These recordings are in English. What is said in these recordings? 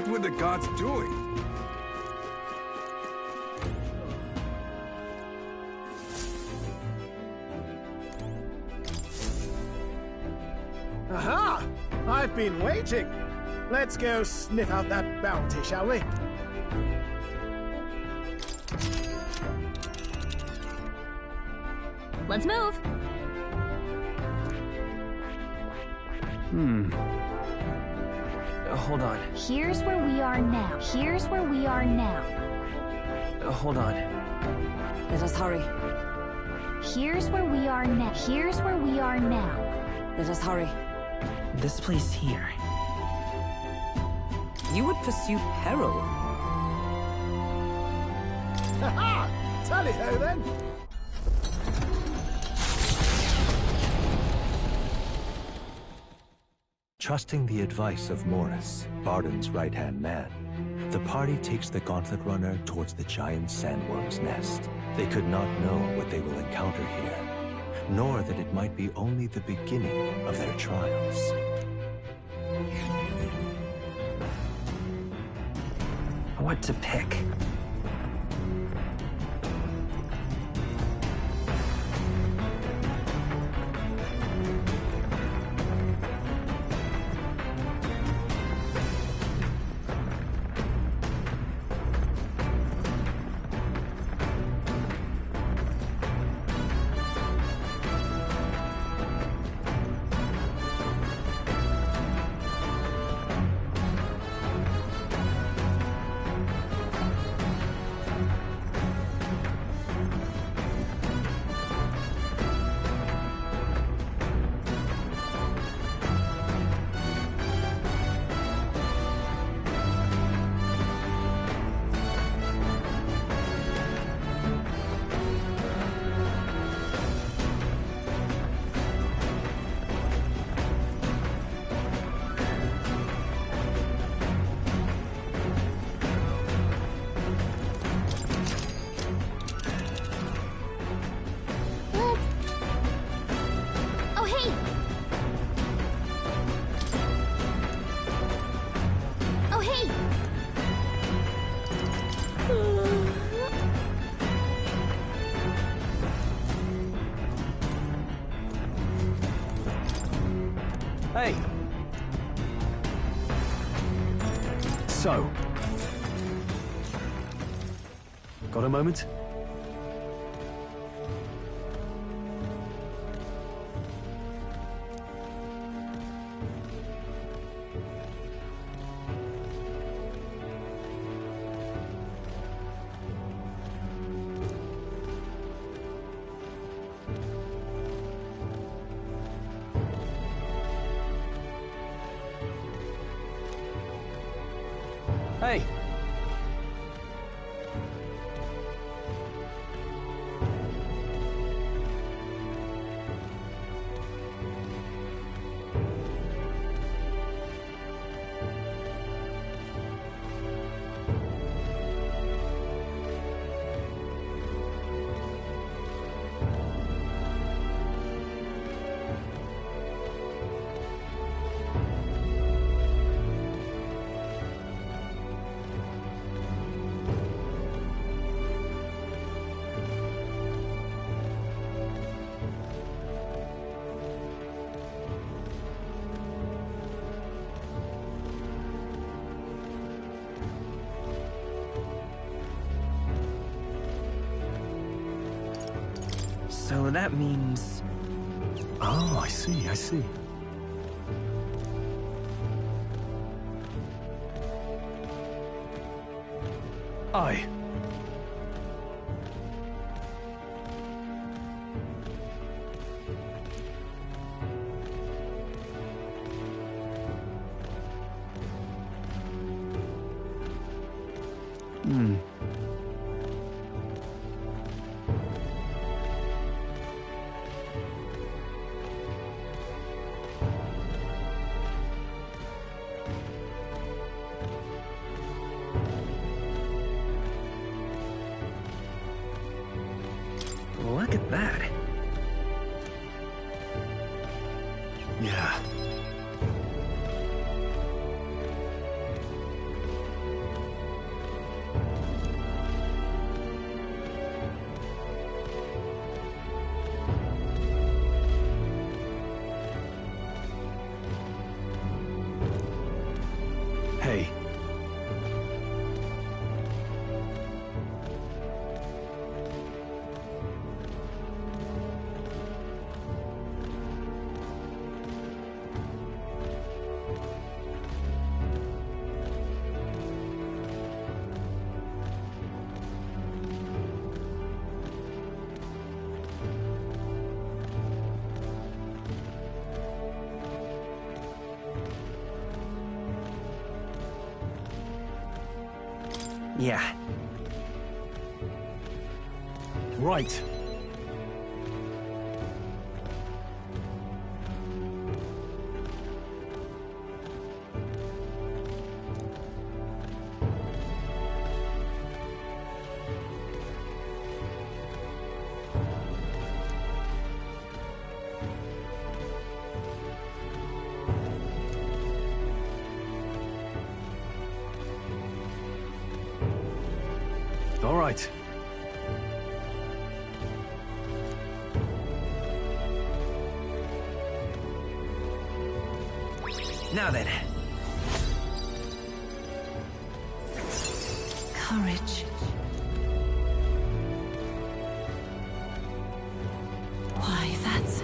What were the gods doing? Aha! I've been waiting. Let's go sniff out that bounty, shall we? Let's move. Hold on. Here's where we are now. Here's where we are now. Hold on. Let us hurry. Here's where we are now. Here's where we are now. Let us hurry. This place here. You would pursue peril. Ha-ha! Tally-ho, then! Trusting the advice of Morris, Barden's right-hand man, the party takes the Gauntlet Runner towards the giant sandworm's nest. They could not know what they will encounter here, nor that it might be only the beginning of their trials. What to pick? Hey! So, got a moment? Hey! So that means... Oh, I see, I see. Aye. Look at that. Yeah. Yeah. Right. All right. Now then. Courage. Why, that's...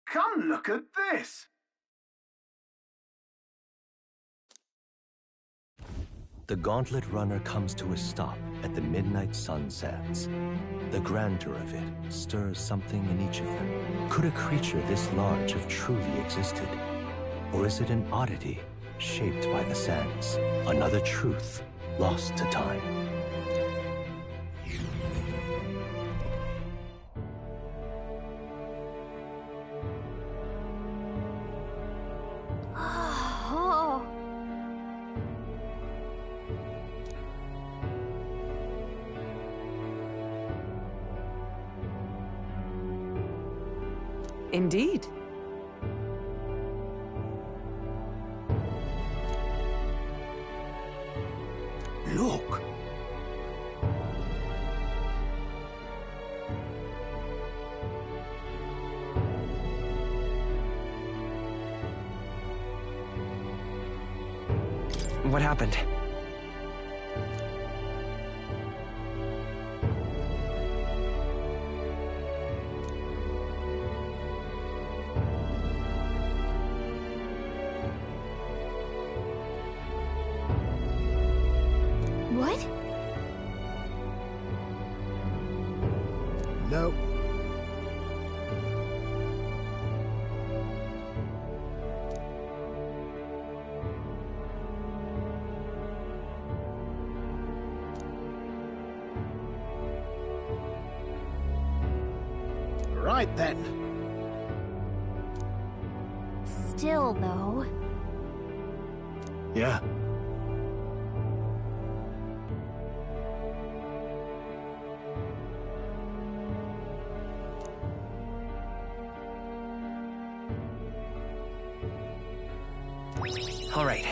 Come look at this! The gauntlet runner comes to a stop at the midnight sun sands. The grandeur of it stirs something in each of them. Could a creature this large have truly existed? Or is it an oddity shaped by the sands? Another truth lost to time. Oh. Indeed. Look! What happened? What? No. Right then. Still, though. Yeah. All right.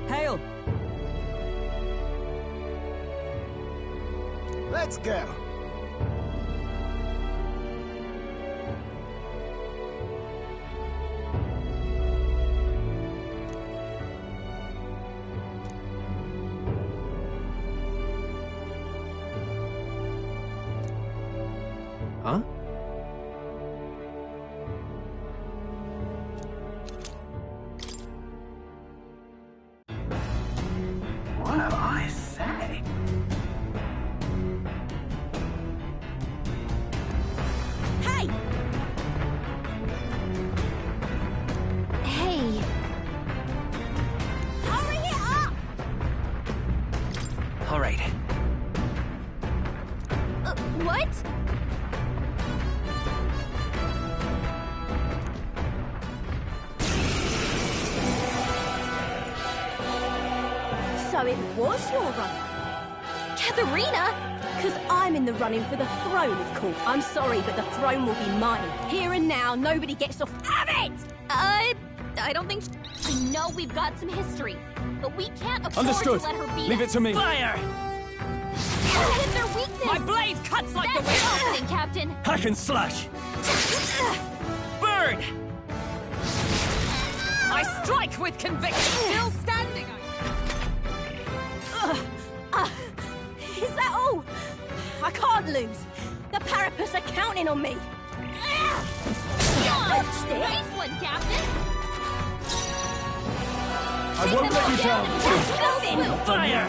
Hail! Let's go. Huh? Well, I say. Hey! Hey! Hurry it up! All right. What? So it was your run. Katharina! Because I'm in the running for the throne, of course. I'm sorry, but the throne will be mine. Here and now, nobody gets off. Have it! I don't think... I know we've got some history, but we can't afford Understood. to let her beat Leave it us. to me. Fire! Hit their weakness! My blade cuts like the That's wind! your opening, Captain! Hack and slash! Bird! I strike with conviction! Still standing! Is that all? I can't lose. The Parapus are counting on me. Dodged it. Nice one, Captain! I won't let you down! Building. Fire!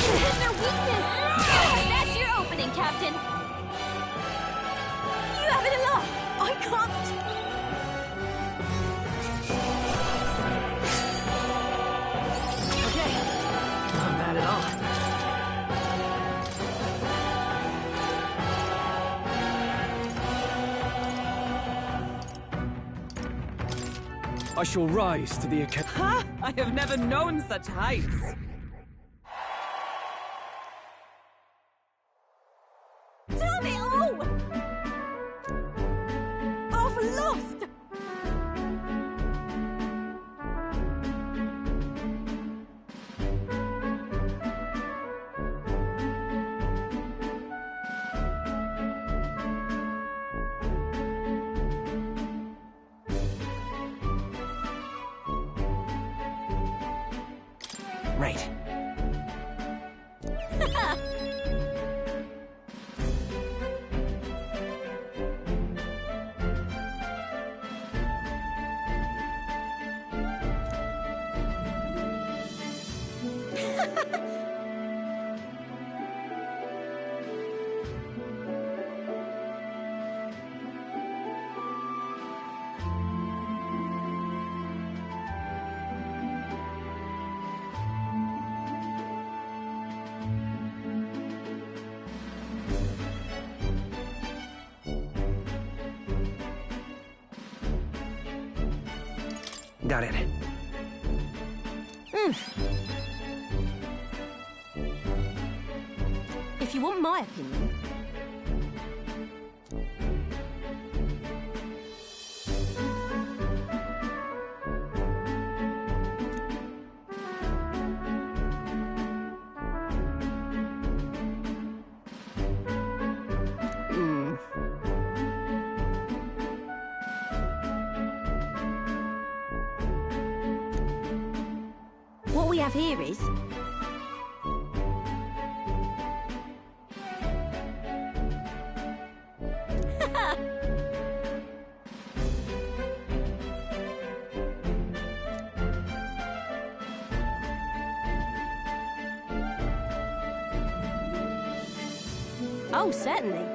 Hit their weakness! That's your opening, Captain! You having a laugh? I can't. Okay. Not bad at all. I shall rise to the occasion. Ha! I have never known such heights. Damn it all! I've lost. Right. Got it. If you want my opinion, what we have here is oh, certainly.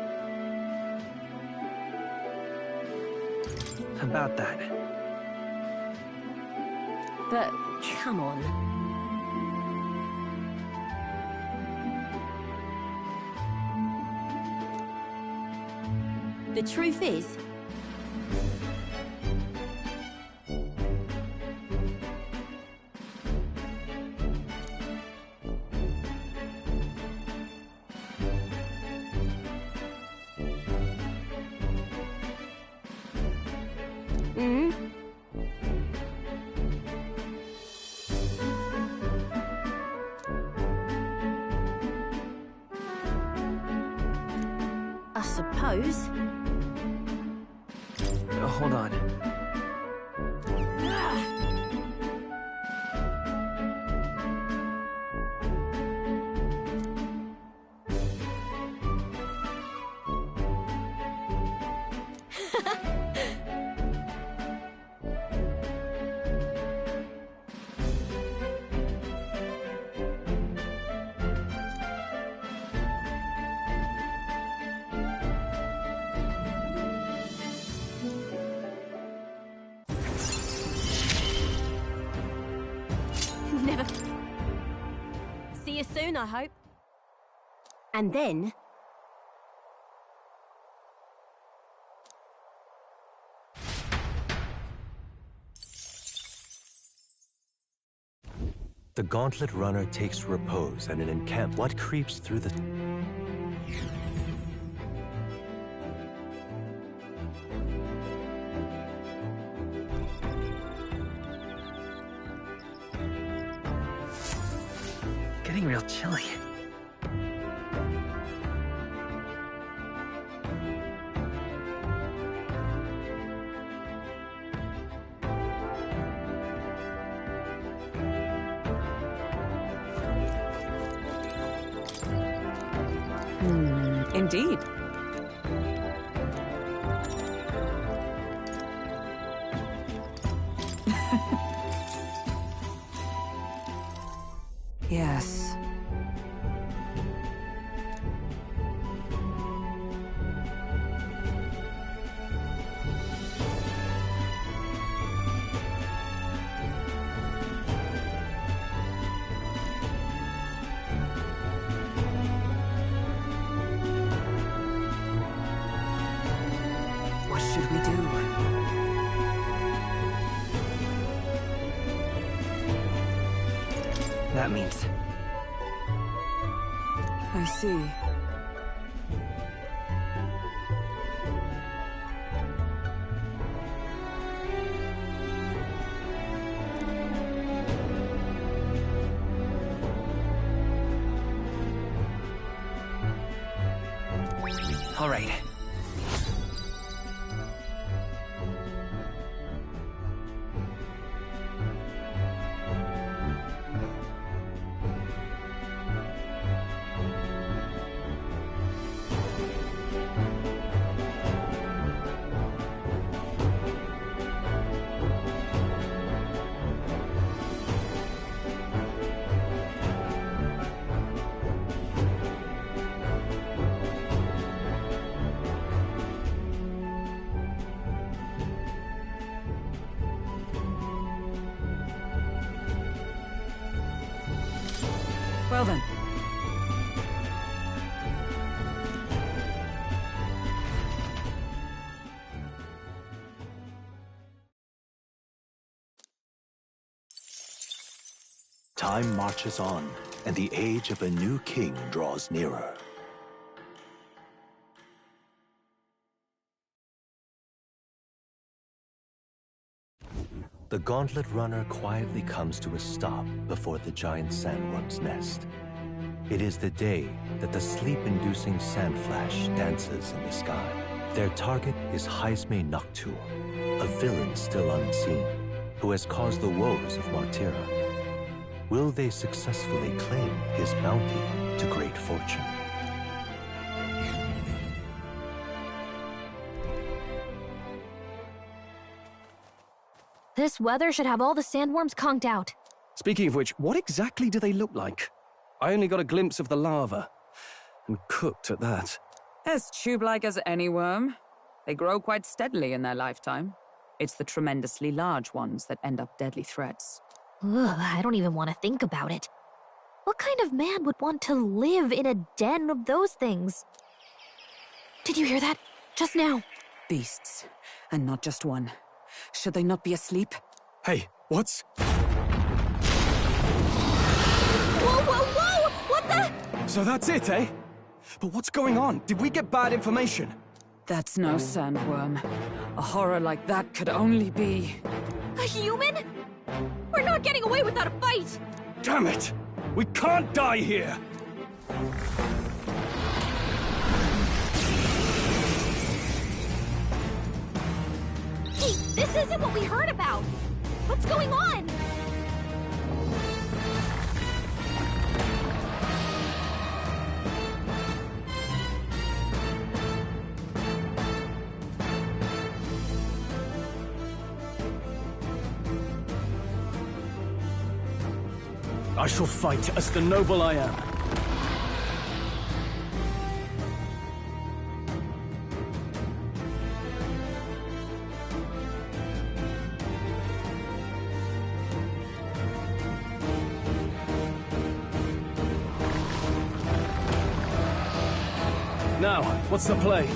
About that. But come on. The truth is, I suppose. Hold on. Never. See you soon, I hope. And then. The gauntlet runner takes repose and an encamp. What creeps through the... Getting real chilly. Indeed. Yes. What should we do? That means... I see. All right. Well then. Time marches on, and the age of a new king draws nearer. The gauntlet runner quietly comes to a stop before the giant sandworm's nest. It is the day that the sleep-inducing sand flash dances in the sky. Their target is Haisme Noctu, a villain still unseen, who has caused the woes of Martira. Will they successfully claim his bounty to great fortune? This weather should have all the sandworms conked out. Speaking of which, what exactly do they look like? I only got a glimpse of the lava. And cooked at that. As tube-like as any worm. They grow quite steadily in their lifetime. It's the tremendously large ones that end up deadly threats. Ugh, I don't even want to think about it. What kind of man would want to live in a den of those things? Did you hear that? Just now. Beasts. And not just one. Should they not be asleep? Hey, what's... Whoa, whoa, whoa! What the? So that's it, eh? But what's going on? Did we get bad information? That's no sandworm. A horror like that could only be... A human? We're not getting away without a fight! Damn it! We can't die here! Hey, this isn't what we heard about! What's going on? I shall fight as the noble I am. Now, what's the play?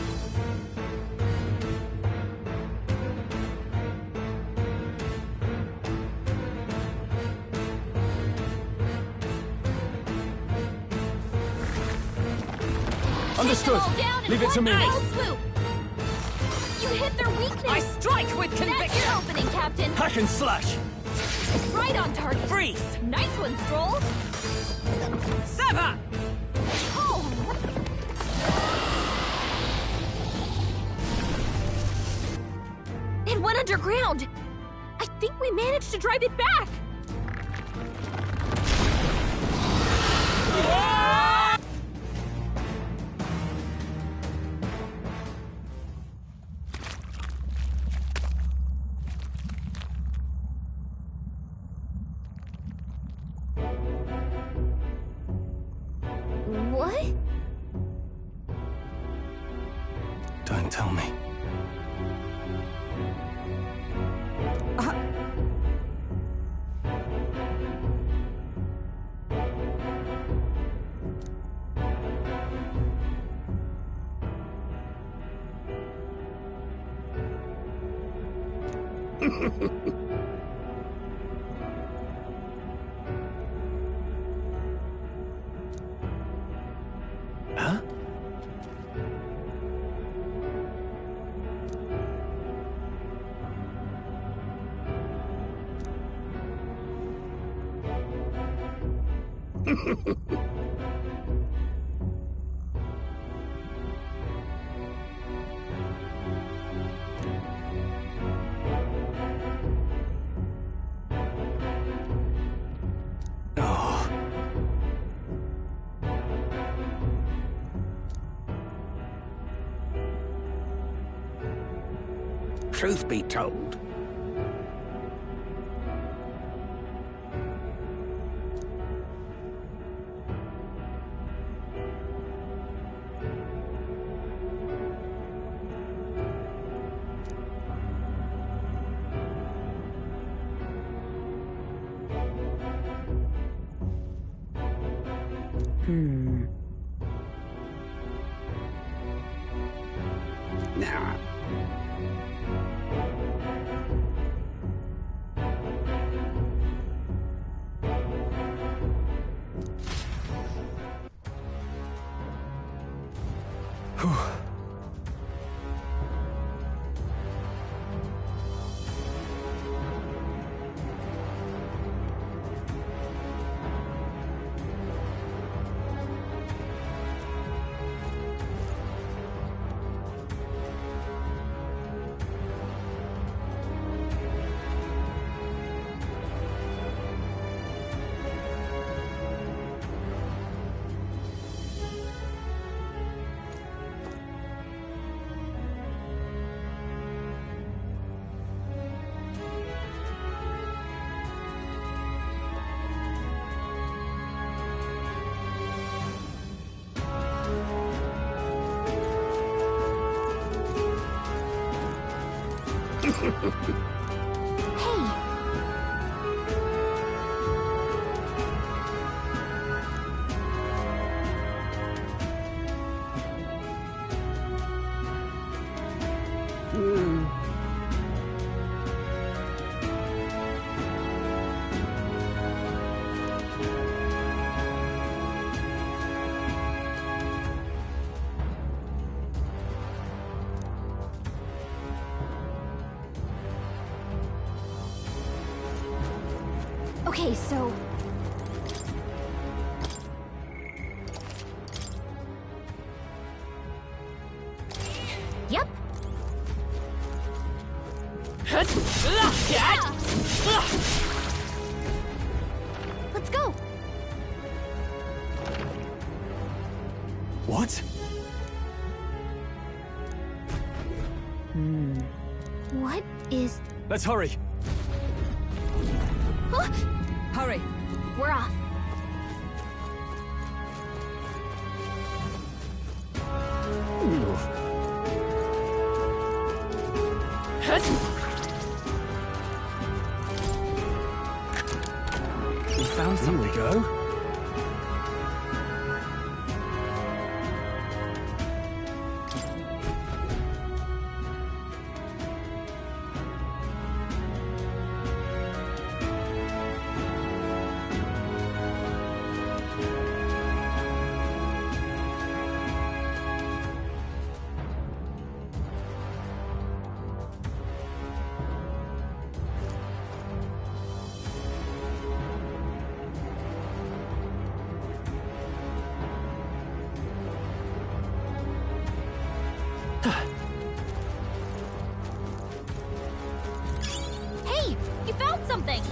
Understood. Leave it to me. Swoop. You hit their weakness. I strike with That's conviction! your opening, Captain. Hack and slash! Right on target. Freeze! Nice one, Stroll. Sever! Oh. It went underground. I think we managed to drive it back. Huh? Oh. Truth be told, nah. Hey, okay, so... Yep. Let's go. What? What is... Let's hurry. Huh? Hurry! We're off. We found something. Here we go. Hey, you found something.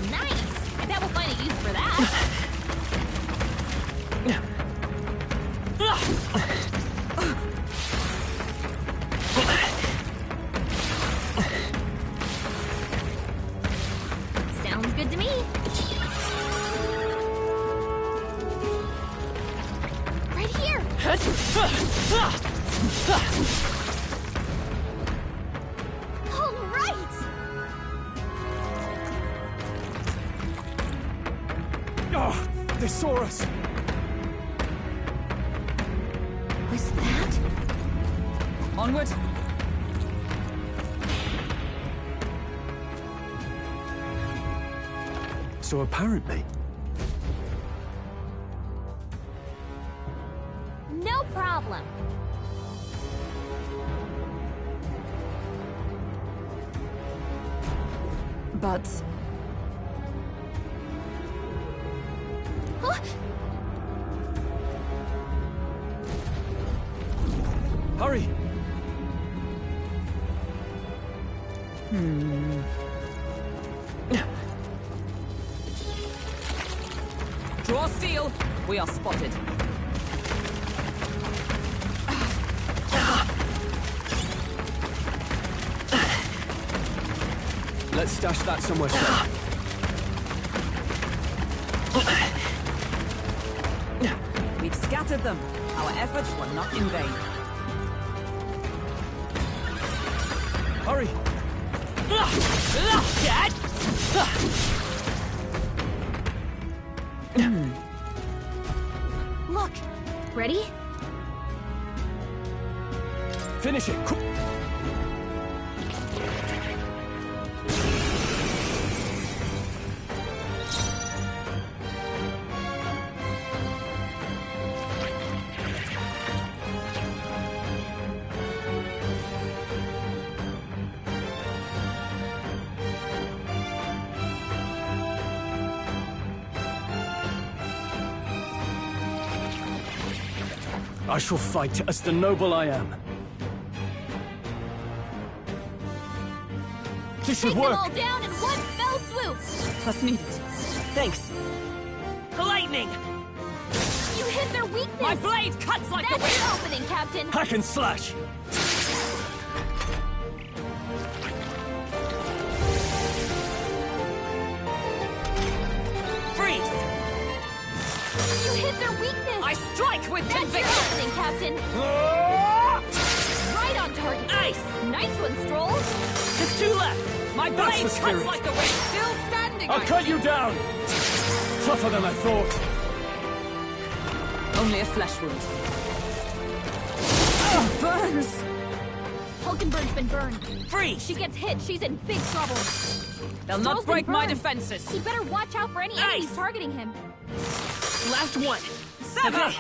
Nice. I bet we'll find a use for that. Sounds good to me. Right here. All right. Oh, they saw us. Onward. So apparently... No problem. But... Huh? Hurry! Draw steel. We are spotted. Let's stash that somewhere safe. We've scattered them. Our efforts were not in vain. Hurry! Dad! Look. Ready? Finish it! I shall fight as the noble I am. This should Take them work! all down in one fell swoop. Trust needed. Thanks. Lightning! You hit their weakness. My blade cuts like the That's wind! your opening, Captain. Hack and slash! Freeze! You hit their weakness. I strike with That's your conviction! opening, Captain. Right on target. Nice! Nice one, Stroll. Just two left! My That's blade the cuts spirit. like the wind! Still standing! I'll I cut see. you down! Tougher than I thought. Only a flesh wound. Burns! Hulkenberg's been burned. Freeze! She gets hit. She's in big trouble. They'll Stroll's not been break my burned. defenses. He better watch out for any Nice. enemies targeting him. Last one! Sever! Okay.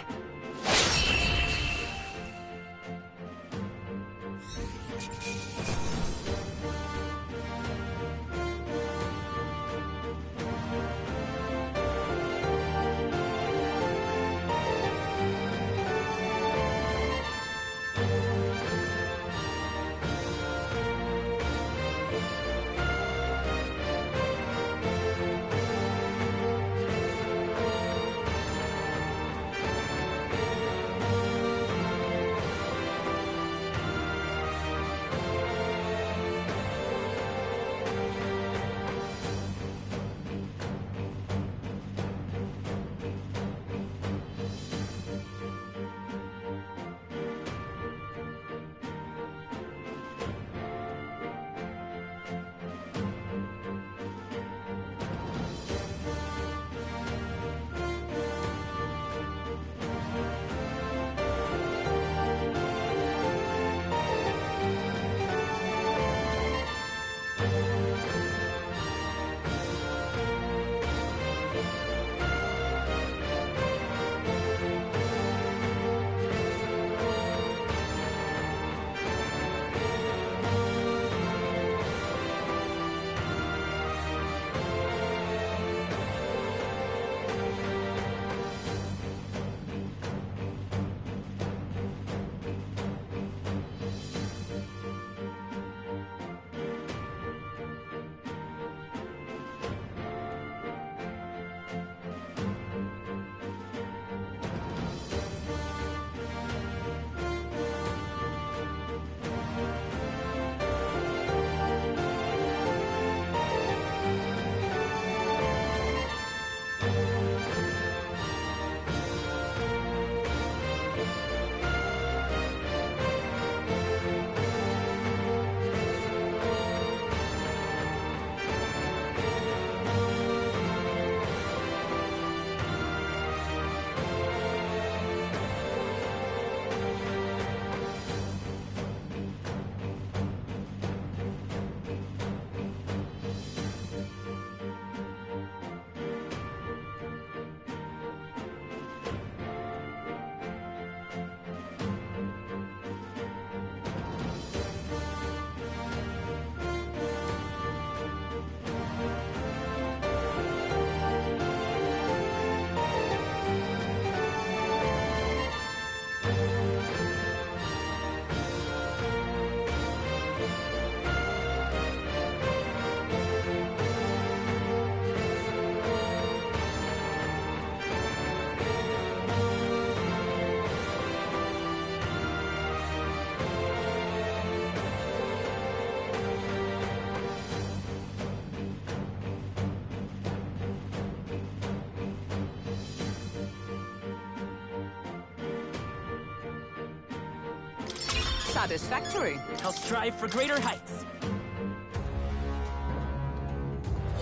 Satisfactory. I'll strive for greater heights.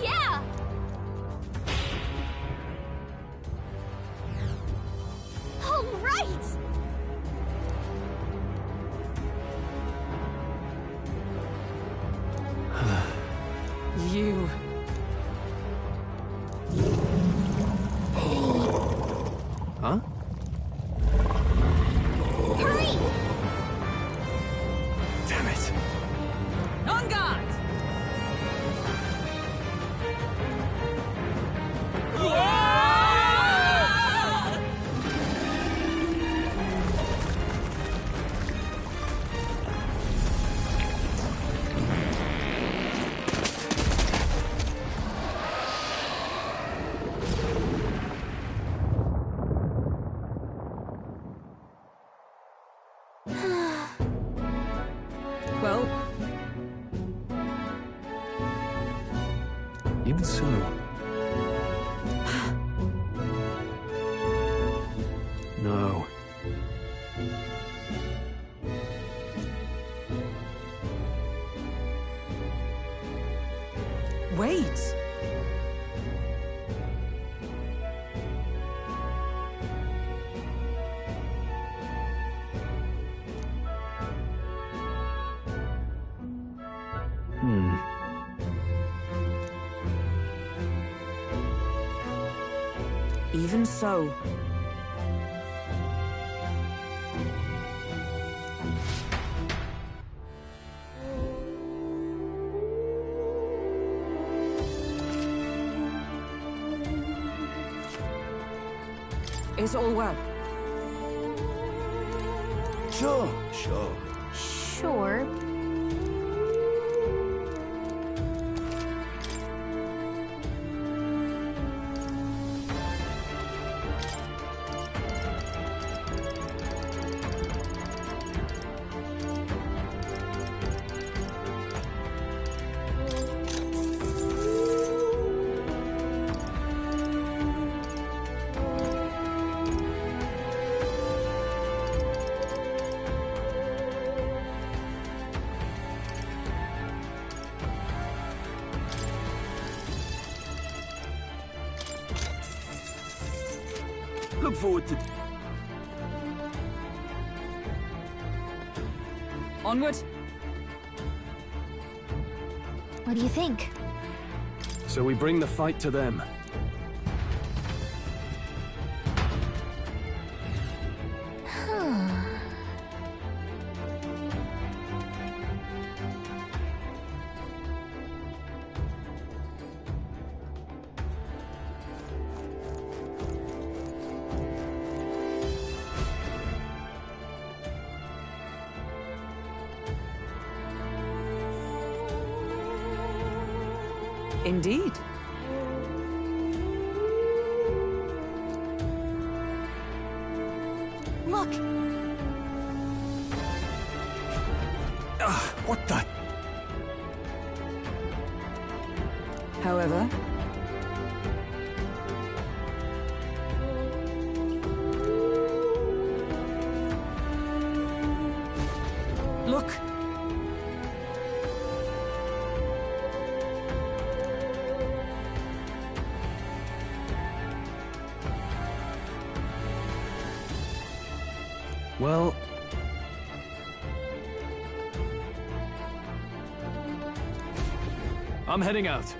Yeah! All right! You... Huh? Hurry! Damn it. On guard! Well, Even so... No. wait. Even so. Is all well? Sure. Sure. Look forward to... Onward. What do you think? So we bring the fight to them. Indeed. Look! What the... However, look. Well... I'm heading out.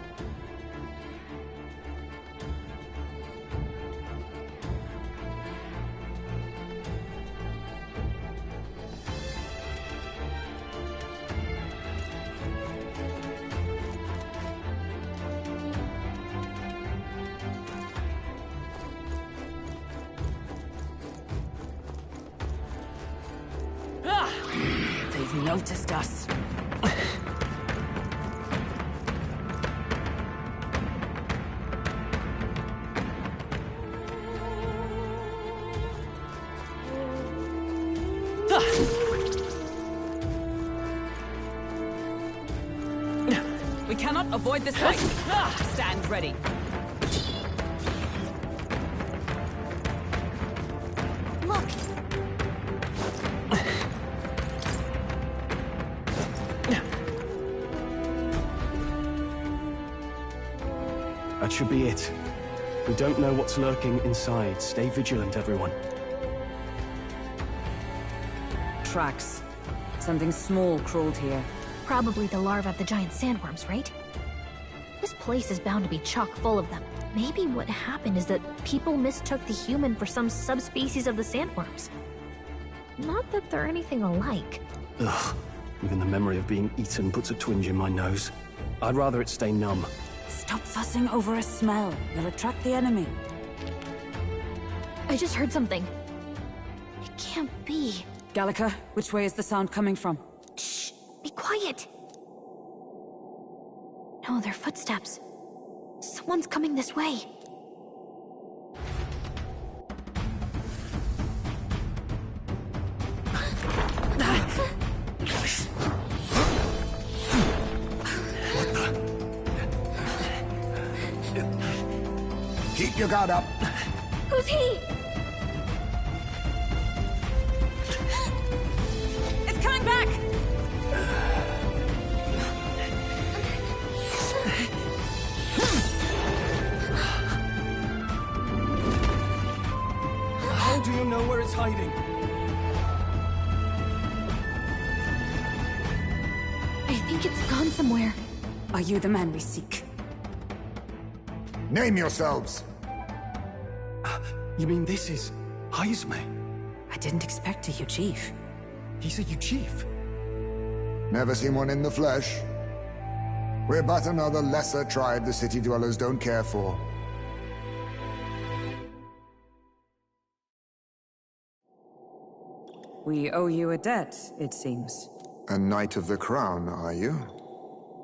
They've noticed us. We cannot avoid this fight. Stand ready. Look! That should be it. We don't know what's lurking inside. Stay vigilant, everyone. Tracks. Something small crawled here. Probably the larvae of the giant sandworms, right? This place is bound to be chock full of them. Maybe what happened is that people mistook the human for some subspecies of the sandworms. Not that they're anything alike. Ugh. Even the memory of being eaten puts a twinge in my nose. I'd rather it stay numb. Stop fussing over a smell. You'll attract the enemy. I just heard something. It can't be. Gallica, which way is the sound coming from? Shh! Be quiet! No, they're footsteps. Someone's coming this way. Keep your guard up. Who's he? It's coming back! How do you know where it's hiding? I think it's gone somewhere. Are you the man we seek? Name yourselves. You mean this is Heisme? I didn't expect a you, Chief. He's a chief. Never seen one in the flesh. We're but another lesser tribe the city dwellers don't care for. We owe you a debt, it seems. A Knight of the Crown, are you?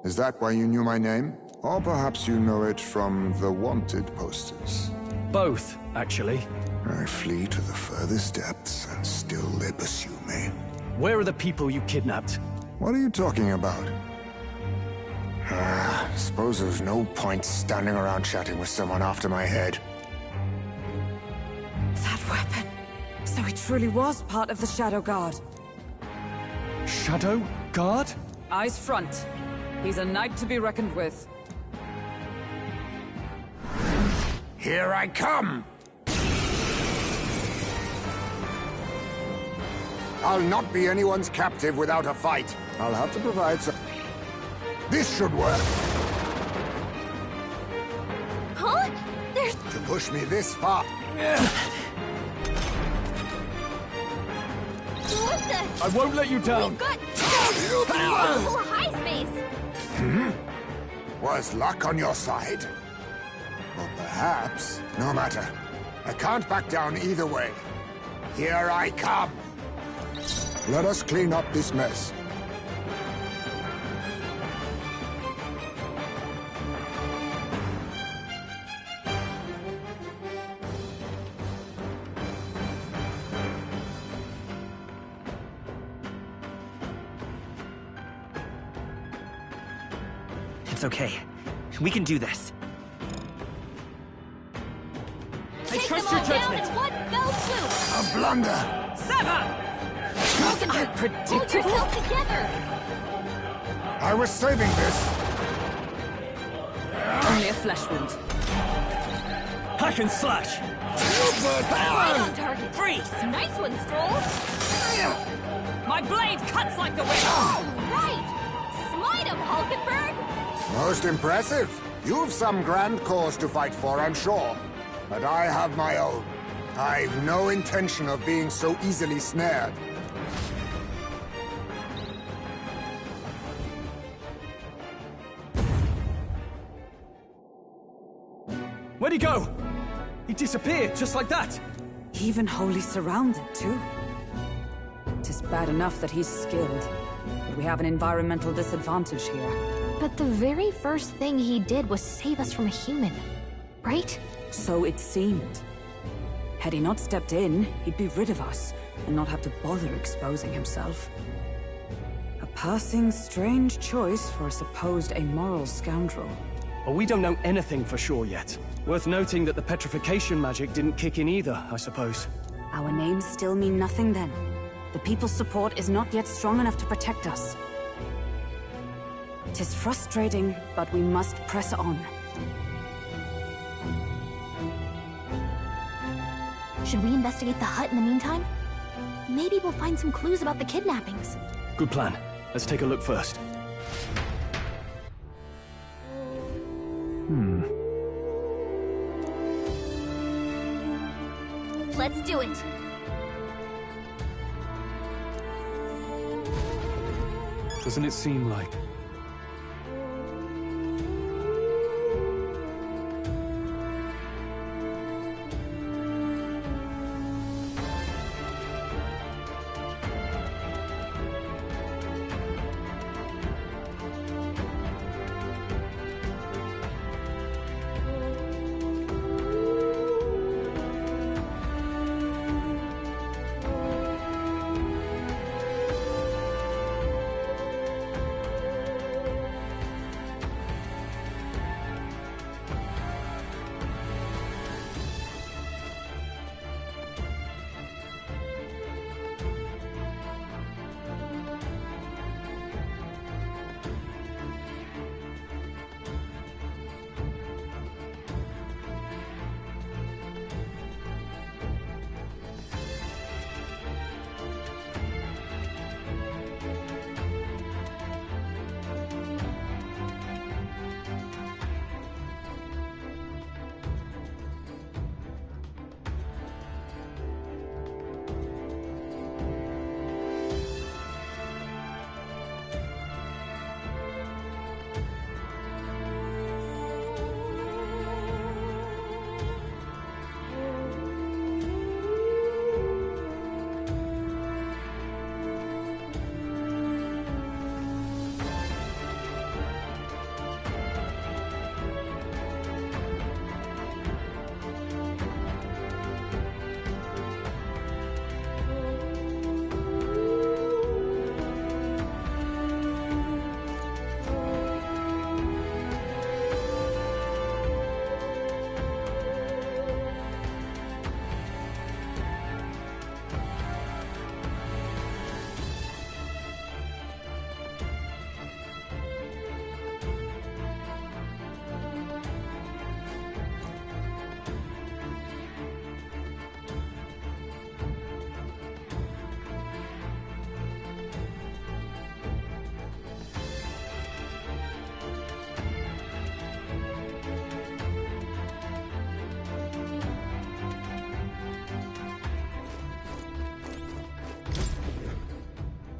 Is that why you knew my name? Or perhaps you know it from the wanted posters? Both, actually. I flee to the furthest depths, and still they pursue me. Where are the people you kidnapped? What are you talking about? Suppose there's no point standing around chatting with someone after my head. That weapon. So he truly was part of the Shadow Guard. Shadow Guard? Eyes front. He's a knight to be reckoned with. Here I come! I'll not be anyone's captive without a fight. I'll have to provide some... This should work! Huh? There's... To push me this far... What the... I won't let you down! We've got... Oh, high space! Was luck on your side? Or perhaps... No matter. I can't back down either way. Here I come! Let us clean up this mess. It's okay. We can do this. I Take trust them your all down judgment. in one fell swoop! A blunder! Sever! I Hold predicted it. yourself together! I was saving this! Only a flesh wound. Hack and slash! Right on target! Freeze! Nice one, Stroll! My blade cuts like the wind! All right! Smite him, Hulkenberg! Most impressive. You've some grand cause to fight for, I'm sure. But I have my own. I've no intention of being so easily snared. Where'd he go? He disappeared, just like that. Even wholly surrounded, too. Tis bad enough that he's skilled. But we have an environmental disadvantage here. But the very first thing he did was save us from a human, right? So it seemed. Had he not stepped in, he'd be rid of us, and not have to bother exposing himself. A passing, strange choice for a supposed amoral scoundrel. Well, we don't know anything for sure yet. Worth noting that the petrification magic didn't kick in either, I suppose. Our names still mean nothing then. The people's support is not yet strong enough to protect us. 'Tis frustrating, but we must press on. Should we investigate the hut in the meantime? Maybe we'll find some clues about the kidnappings. Good plan. Let's take a look first. Let's do it. Doesn't it seem like...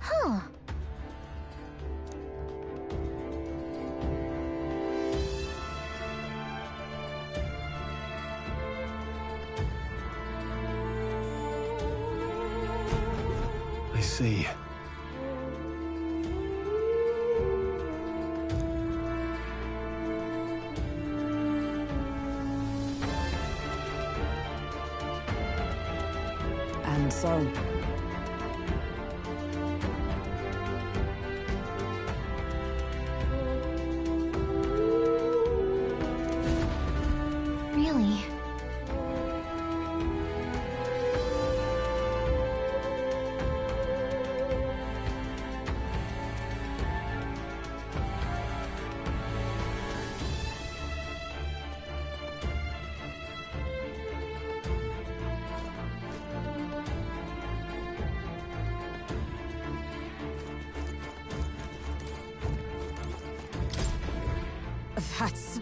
Huh. I see. And so... Really? That's...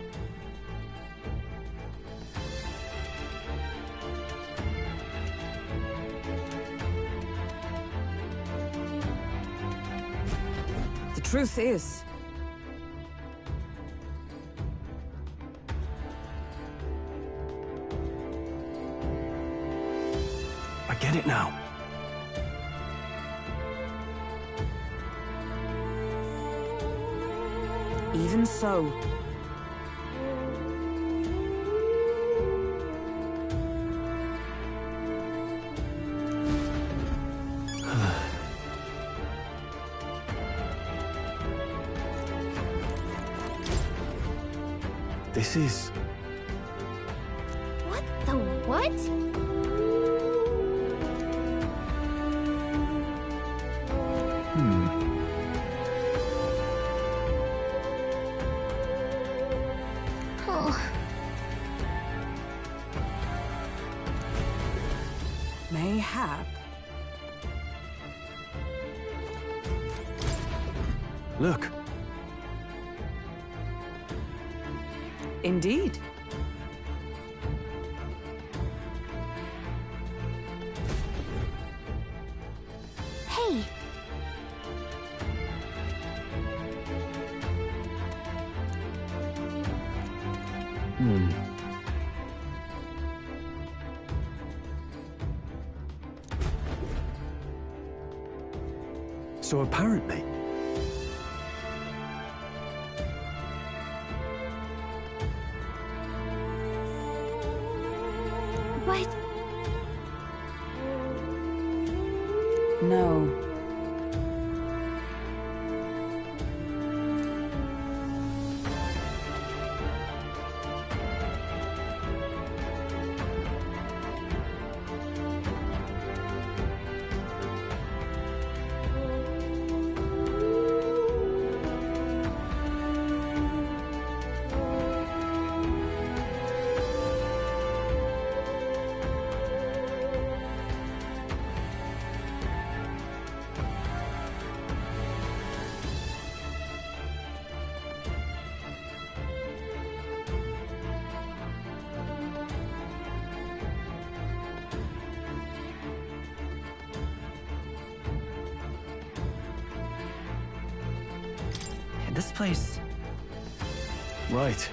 The truth is... I get it now. Even so... This is... What the what? Oh. Look. Indeed. Hey! So apparently... But... No. This place... Right.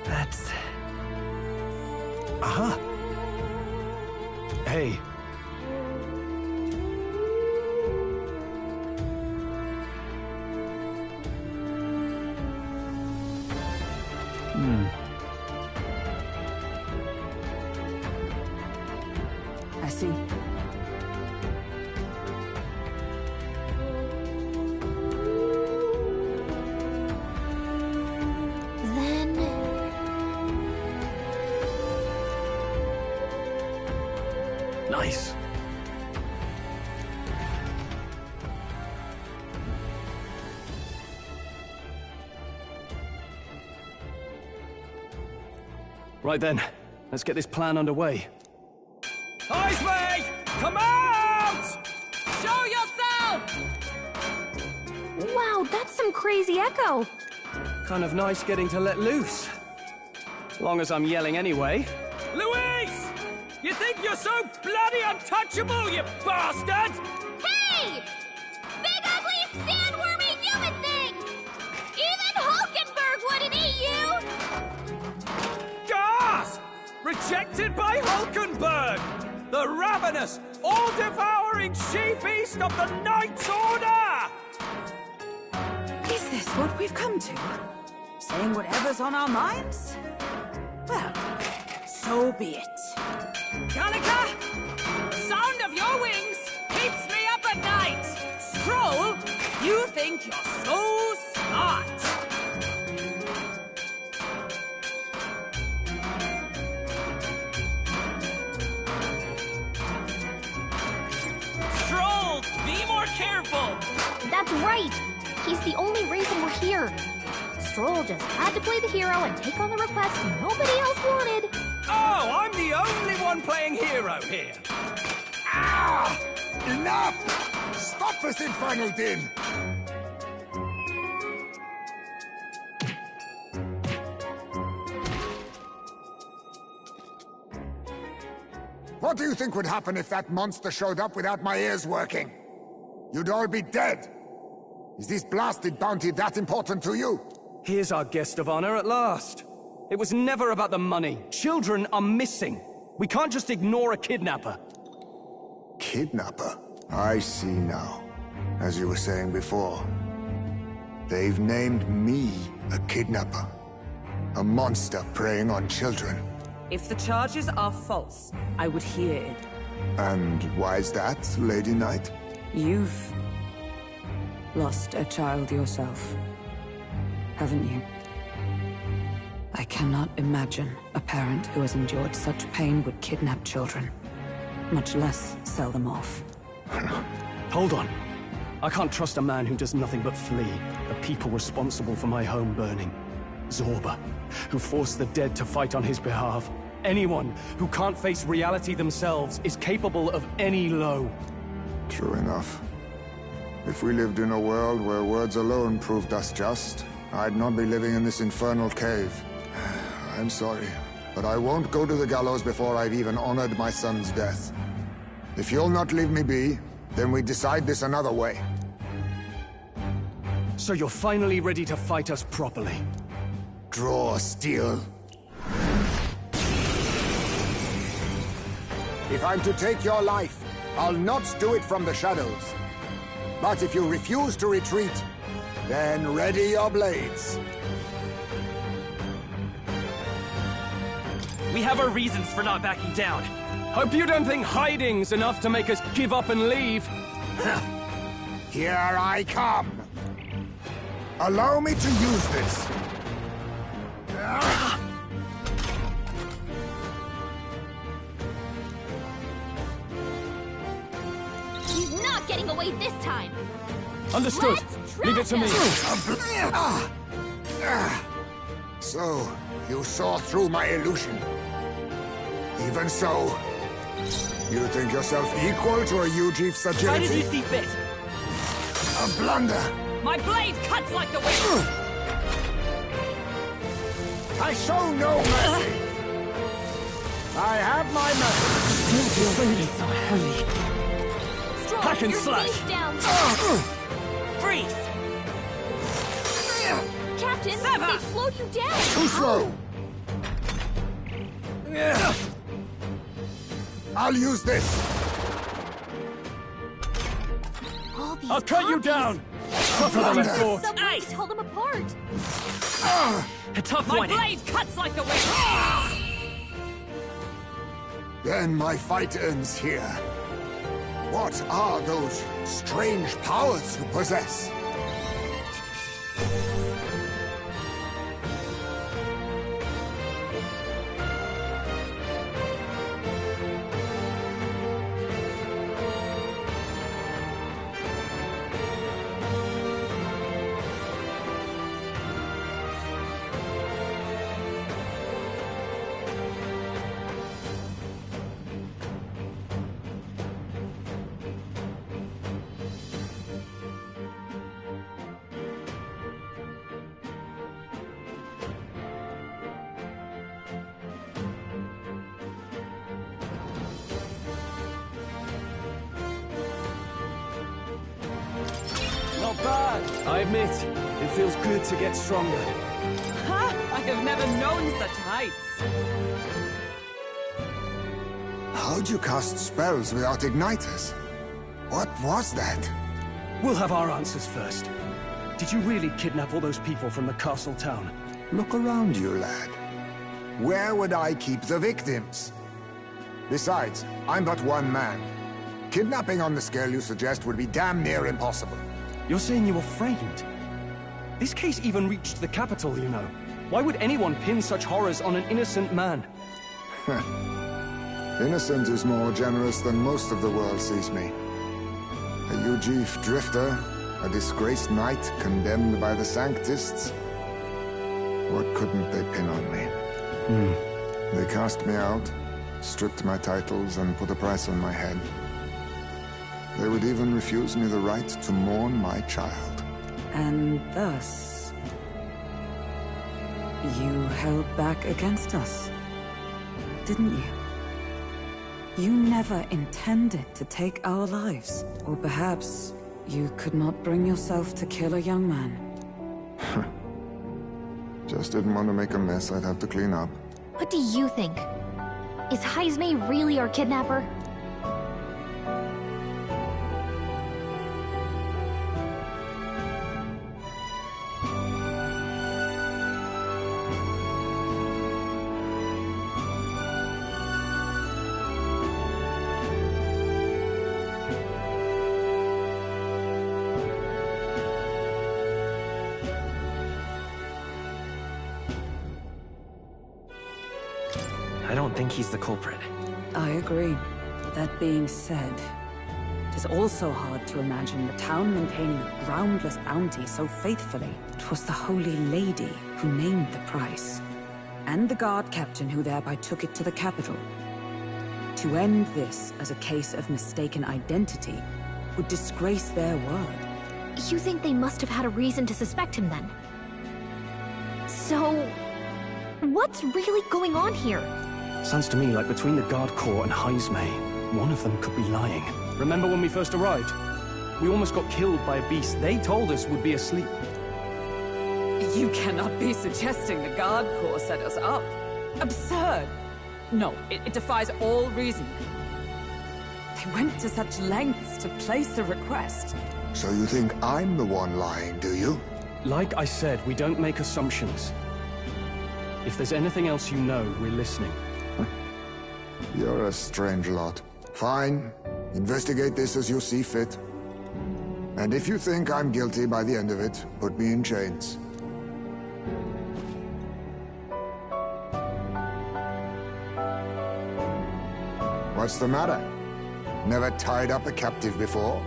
That's... Aha! Hey. I see. Then... Nice. Right then, let's get this plan underway. Eyes me! Come out! Show yourself! Wow, that's some crazy echo! Kind of nice getting to let loose. Long as I'm yelling anyway. Louise! You think you're so bloody untouchable, you bastard? Hey! Big ugly sandwormy human thing! Even Hulkenberg wouldn't eat you! Gasp! Rejected by Hulkenberg! The ravenous, all-devouring she-beast of the Knight's Order! Is this what we've come to? Saying whatever's on our minds? Well, so be it. Gallica! The sound of your wings keeps me up at night! Stroll, you think you're so smart! useful! That's right! He's the only reason we're here. Stroll just had to play the hero and take on the request nobody else wanted. Oh, I'm the only one playing hero here. Ah! Enough! Stop this infernal din! What do you think would happen if that monster showed up without my ears working? You'd all be dead. Is this blasted bounty that important to you? Here's our guest of honor at last. It was never about the money. Children are missing. We can't just ignore a kidnapper. Kidnapper? I see now. As you were saying before, they've named me a kidnapper. A monster preying on children. If the charges are false, I would hear it. And why is that, Lady Knight? You've lost a child yourself, haven't you? I cannot imagine a parent who has endured such pain would kidnap children, much less sell them off. Hold on. I can't trust a man who does nothing but flee. The people responsible for my home burning. Zorba, who forced the dead to fight on his behalf. Anyone who can't face reality themselves is capable of any low. True enough. If we lived in a world where words alone proved us just, I'd not be living in this infernal cave. I'm sorry, but I won't go to the gallows before I've even honored my son's death. If you'll not leave me be, then we decide this another way. So you're finally ready to fight us properly. Draw steel. If I'm to take your life, I'll not do it from the shadows. But if you refuse to retreat, then ready your blades. We have our reasons for not backing down. Hope you don't think hiding's enough to make us give up and leave. Here I come. Allow me to use this. He's not getting away this time. Understood. Let's Leave it to me. So, you saw through my illusion. Even so, you think yourself equal to a Ujief's Try as you agility? see fit. A blunder! My blade cuts like the wind! I show no mercy! I have my method! Your blade is so heavy. Stroll, Hack and your slash. speed's down. Freeze! Captain, Sever. they've slowed you down. Too slow! I'll use this! All these I'll cut you copies. down! Tougher than I thought. Subway Ice. to tell them apart. A tough My one. blade cuts like the wind! Then my fight ends here. What are those strange powers you possess? Not bad. I admit, it feels good to get stronger. Ha! I have never known such heights. How'd you cast spells without igniters? What was that? We'll have our answers first. Did you really kidnap all those people from the castle town? Look around you, lad. Where would I keep the victims? Besides, I'm but one man. Kidnapping on the scale you suggest would be damn near impossible. You're saying you were framed? This case even reached the capital, you know. Why would anyone pin such horrors on an innocent man? Innocent is more generous than most of the world sees me. A UG drifter, a disgraced knight condemned by the Sanctists. What couldn't they pin on me? They cast me out, stripped my titles, and put a price on my head. They would even refuse me the right to mourn my child. And thus, you held back against us, didn't you? You never intended to take our lives. Or perhaps you could not bring yourself to kill a young man. Just didn't want to make a mess I'd have to clean up. What do you think? Is Heisme really our kidnapper? I don't think he's the culprit. I agree. That being said, it is also hard to imagine the town maintaining a groundless bounty so faithfully. It was the Holy Lady who named the price, and the guard captain who thereby took it to the capital. To end this as a case of mistaken identity would disgrace their word. You think they must have had a reason to suspect him then? So, what's really going on here? Sounds to me like between the Guard Corps and Heisme, one of them could be lying. Remember when we first arrived? We almost got killed by a beast they told us would be asleep. You cannot be suggesting the Guard Corps set us up. Absurd! No, it defies all reason. They went to such lengths to place a request. So you think I'm the one lying, do you? Like I said, we don't make assumptions. If there's anything else you know, we're listening. You're a strange lot. Fine. Investigate this as you see fit. And if you think I'm guilty by the end of it, put me in chains. What's the matter? Never tied up a captive before?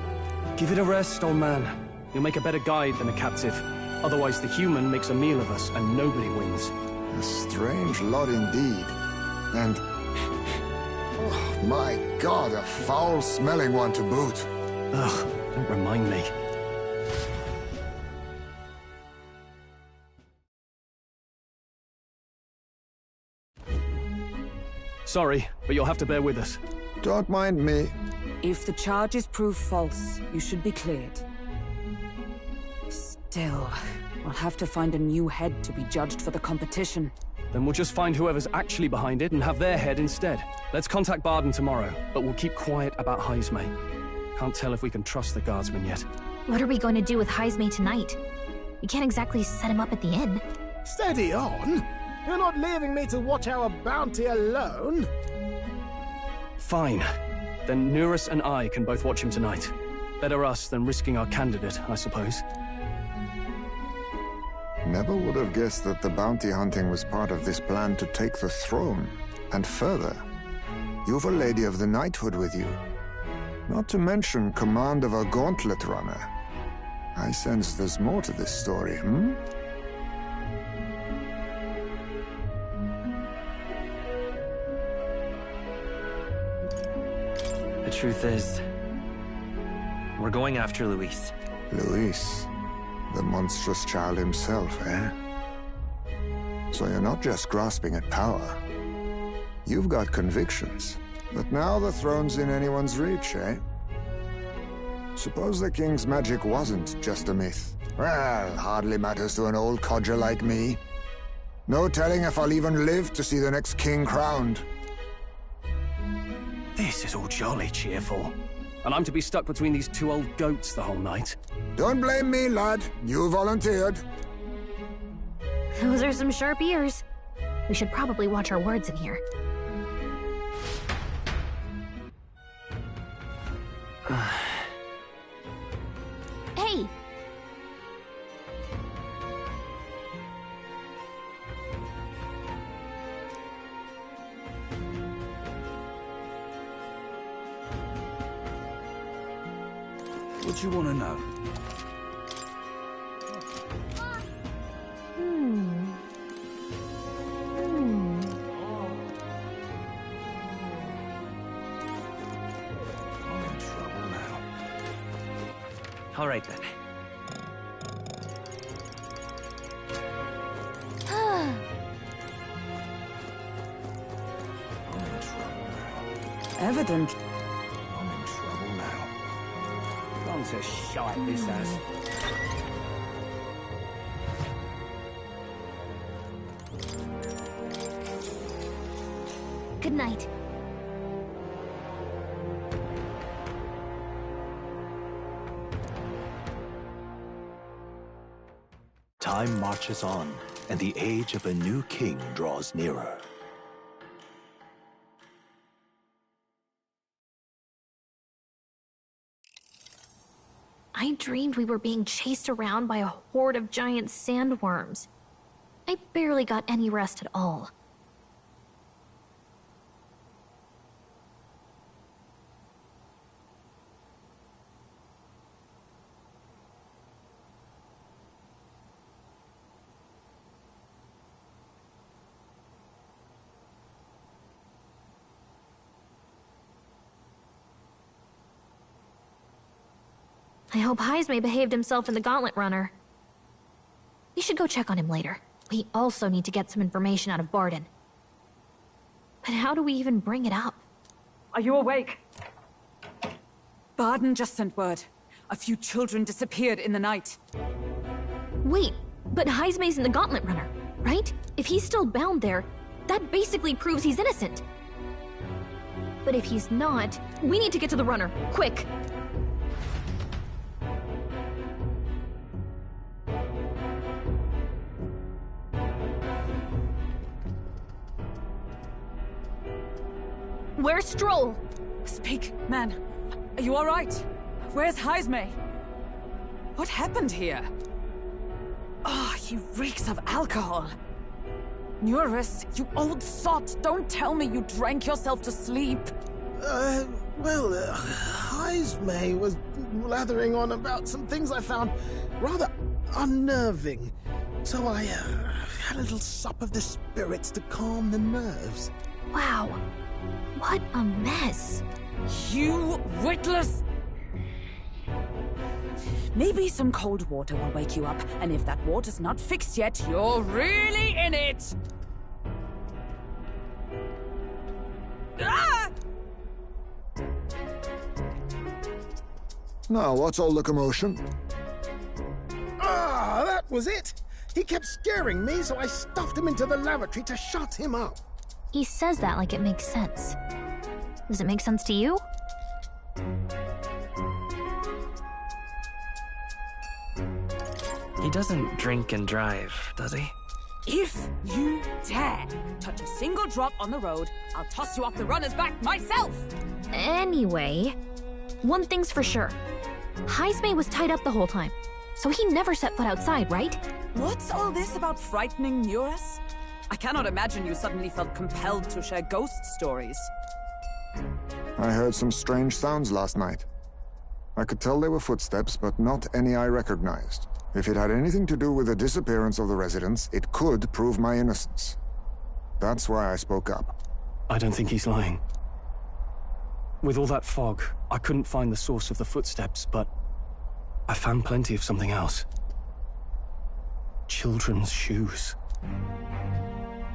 Give it a rest, old man. You'll make a better guide than a captive. Otherwise, the human makes a meal of us, and nobody wins. A strange lot indeed. And... oh, my God, a foul-smelling one to boot. Ugh, don't remind me. Sorry, but you'll have to bear with us. Don't mind me. If the charges prove false, you should be cleared. Still, we'll have to find a new head to be judged for the competition. Then we'll just find whoever's actually behind it and have their head instead. Let's contact Barden tomorrow, but we'll keep quiet about Heisme. Can't tell if we can trust the guardsman yet. What are we going to do with Heisme tonight? We can't exactly set him up at the inn. Steady on! You're not leaving me to watch our bounty alone! Fine. Then Nurus and I can both watch him tonight. Better us than risking our candidate, I suppose. Never would have guessed that the bounty hunting was part of this plan to take the throne. And further, you've a Lady of the Knighthood with you. Not to mention command of a gauntlet runner. I sense there's more to this story, The truth is, we're going after Luis. Luis, the monstrous child himself, eh? So you're not just grasping at power. You've got convictions. But now the throne's in anyone's reach, eh? Suppose the king's magic wasn't just a myth. Well, hardly matters to an old codger like me. No telling if I'll even live to see the next king crowned. This is all jolly cheerful. And I'm to be stuck between these two old goats the whole night. Don't blame me, lad. You volunteered. Those are some sharp ears. We should probably watch our words in here. Hey! What you want to know? I'm in trouble now. All right then. I'm in trouble now. Evident. I'm in trouble now. Gone to shite, this has. Good night. Time marches on, and the age of a new king draws nearer. I dreamed we were being chased around by a horde of giant sandworms. I barely got any rest at all. I hope Heisme behaved himself in the Gauntlet Runner. We should go check on him later. We also need to get some information out of Barden. But how do we even bring it up? Are you awake? Barden just sent word. A few children disappeared in the night. Wait, but Heisme's in the Gauntlet Runner, right? If he's still bound there, that basically proves he's innocent. But if he's not, we need to get to the runner, quick! Where's Stroll? Speak, man. Are you all right? Where's Heisme? What happened here? Oh, he reeks of alcohol. Eurus, you old sot, don't tell me you drank yourself to sleep. Heisme was blathering on about some things I found rather unnerving. So I had a little sup of the spirits to calm the nerves. Wow. What a mess. You witless... Maybe some cold water will wake you up, and if that water's not fixed yet, you're really in it! Ah! Now, what's all the commotion? Ah, that was it! He kept scaring me, so I stuffed him into the lavatory to shut him up. He says that like it makes sense. Does it make sense to you? He doesn't drink and drive, does he? If you dare touch a single drop on the road, I'll toss you off the runner's back myself! Anyway, one thing's for sure. Heisme was tied up the whole time, so he never set foot outside, right? What's all this about frightening Eurus? I cannot imagine you suddenly felt compelled to share ghost stories. I heard some strange sounds last night. I could tell they were footsteps, but not any I recognized. If it had anything to do with the disappearance of the residents, it could prove my innocence. That's why I spoke up. I don't think he's lying. With all that fog, I couldn't find the source of the footsteps, but I found plenty of something else. Children's shoes.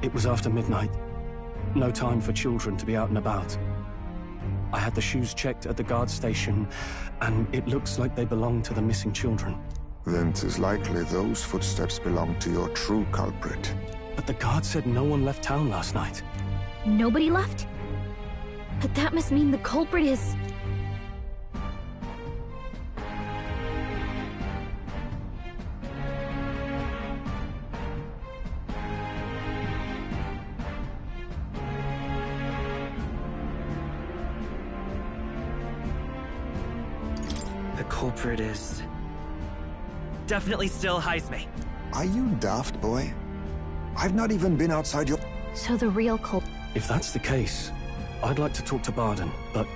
It was after midnight. No time for children to be out and about. I had the shoes checked at the guard station, and it looks like they belong to the missing children. Then 'tis likely those footsteps belong to your true culprit. But the guard said no one left town last night. Nobody left? But that must mean the culprit is... The culprit is... definitely still Heisme. Are you daft, boy? I've not even been outside your... So the real culprit... If that's the case, I'd like to talk to Barden, but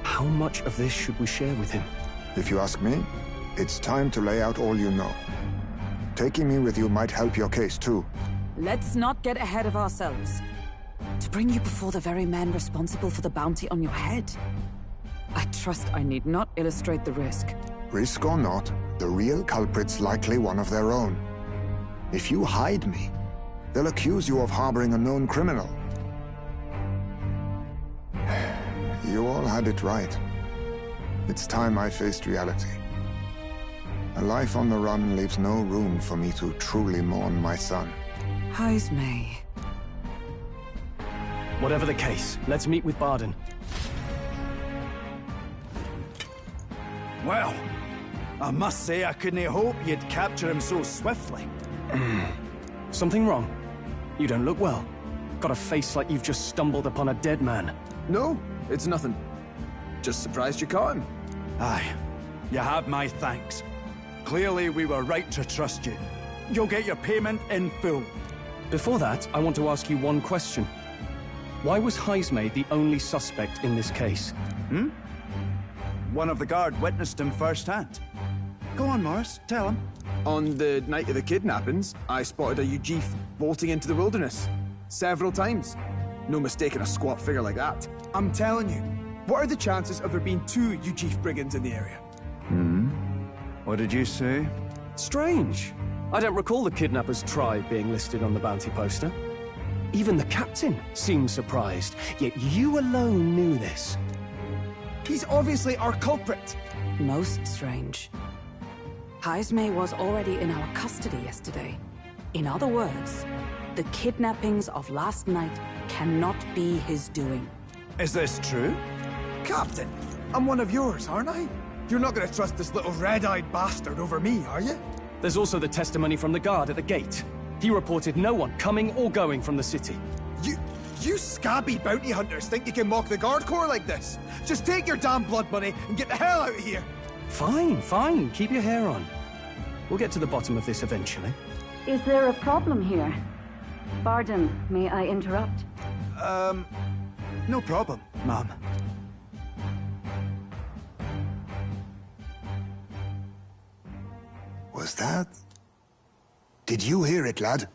how much of this should we share with him? If you ask me, it's time to lay out all you know. Taking me with you might help your case, too. Let's not get ahead of ourselves. To bring you before the very man responsible for the bounty on your head. I trust I need not illustrate the risk. Risk or not, the real culprit's likely one of their own. If you hide me, they'll accuse you of harboring a known criminal. You all had it right. It's time I faced reality. A life on the run leaves no room for me to truly mourn my son. Heisme. Whatever the case, let's meet with Barden. Well, I must say I couldn't hope you'd capture him so swiftly. Something wrong? You don't look well. Got a face like you've just stumbled upon a dead man. No, it's nothing. Just surprised you caught him. Aye, you have my thanks. Clearly we were right to trust you. You'll get your payment in full. Before that, I want to ask you one question. Why was Heisme the only suspect in this case? One of the guard witnessed him firsthand. Go on, Morris, tell him. On the night of the kidnappings, I spotted a Ujif bolting into the wilderness. Several times. No mistaking a squat figure like that. I'm telling you, what are the chances of there being 2 Ujif brigands in the area? What did you say? Strange. I don't recall the kidnappers' tribe being listed on the bounty poster. Even the captain seemed surprised, yet you alone knew this. He's obviously our culprit. Most strange. Heisme was already in our custody yesterday. In other words, the kidnappings of last night cannot be his doing. Is this true? Captain, I'm one of yours, aren't I? You're not gonna trust this little red-eyed bastard over me, are you? There's also the testimony from the guard at the gate. He reported no one coming or going from the city. You scabby bounty hunters think you can mock the guard corps like this? Just take your damn blood money and get the hell out of here! Fine, fine. Keep your hair on. We'll get to the bottom of this eventually. Is there a problem here? Barden, may I interrupt? No problem, ma'am. Was that? Did you hear it, lad?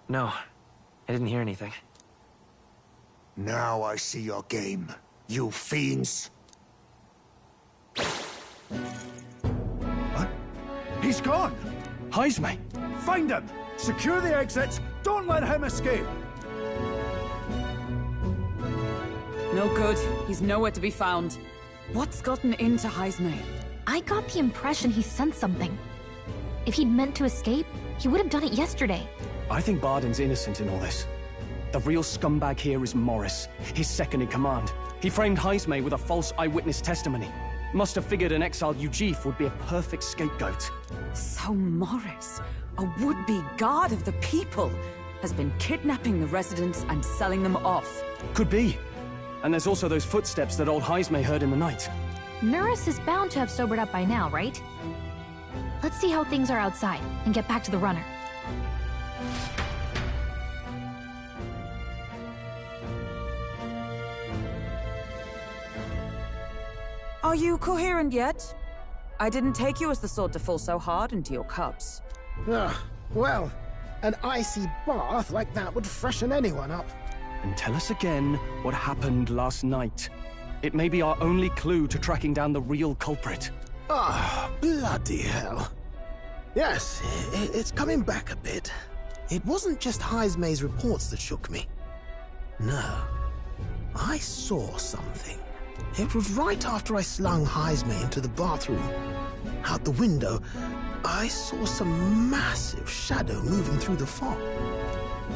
No, I didn't hear anything. Now I see your game, you fiends. What? He's gone! Heisme! Find him! Secure the exits! Don't let him escape! No good. He's nowhere to be found. What's gotten into Heisme? I got the impression he sensed something. If he'd meant to escape, he would have done it yesterday. I think Barden's innocent in all this. The real scumbag here is Morris, his second in command. He framed Heisme with a false eyewitness testimony. Must have figured an exiled Ujif would be a perfect scapegoat. So Morris, a would-be guard of the people, has been kidnapping the residents and selling them off. Could be. And there's also those footsteps that old Heisme heard in the night. Norris is bound to have sobered up by now, right? Let's see how things are outside, and get back to the runner. Are you coherent yet? I didn't take you as the sort to fall so hard into your cups. Well, an icy bath like that would freshen anyone up. And tell us again what happened last night. It may be our only clue to tracking down the real culprit. Bloody hell. Yes, it's coming back a bit. It wasn't just Heisme's reports that shook me. No, I saw something. It was right after I slung Heisme into the bathroom. Out the window, I saw some massive shadow moving through the fog.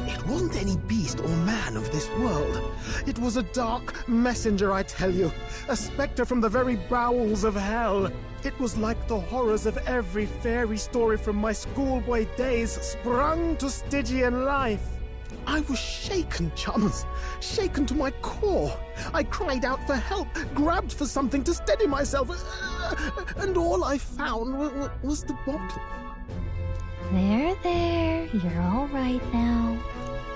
It wasn't any beast or man of this world. It was a dark messenger, I tell you. A specter from the very bowels of hell. It was like the horrors of every fairy story from my schoolboy days sprung to Stygian life. I was shaken, chums. Shaken to my core. I cried out for help, grabbed for something to steady myself, and all I found was the bottle. There, you're all right now.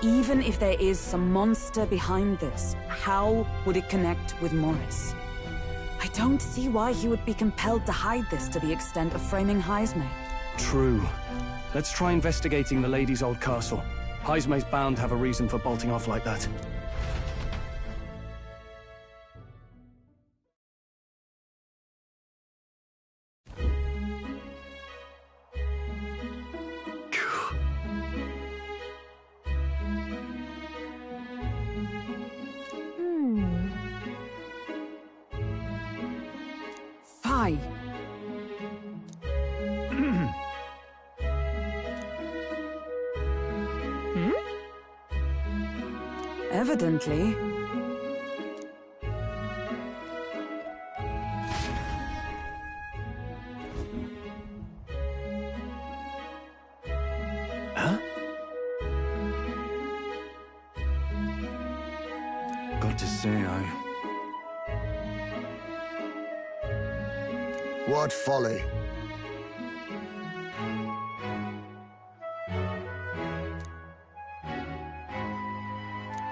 Even if there is some monster behind this, how would it connect with Morris? I don't see why he would be compelled to hide this to the extent of framing Heisme. True. Let's try investigating the lady's old castle. Heisme's bound to have a reason for bolting off like that. Fie. Evidently. Huh? Got to say, What folly.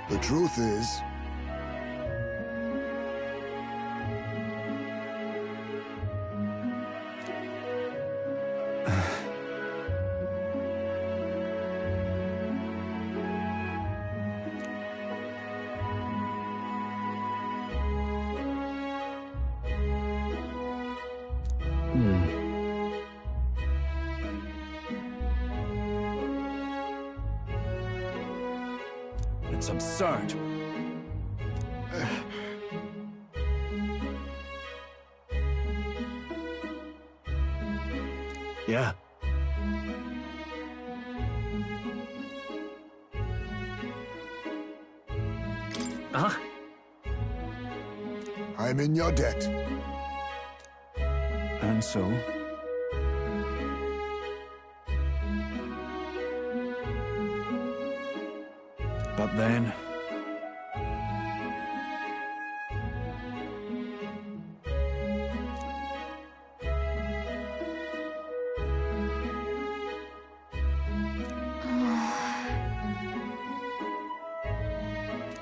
The truth is, it's absurd. Yeah. Huh? I'm in your debt. And so? But then...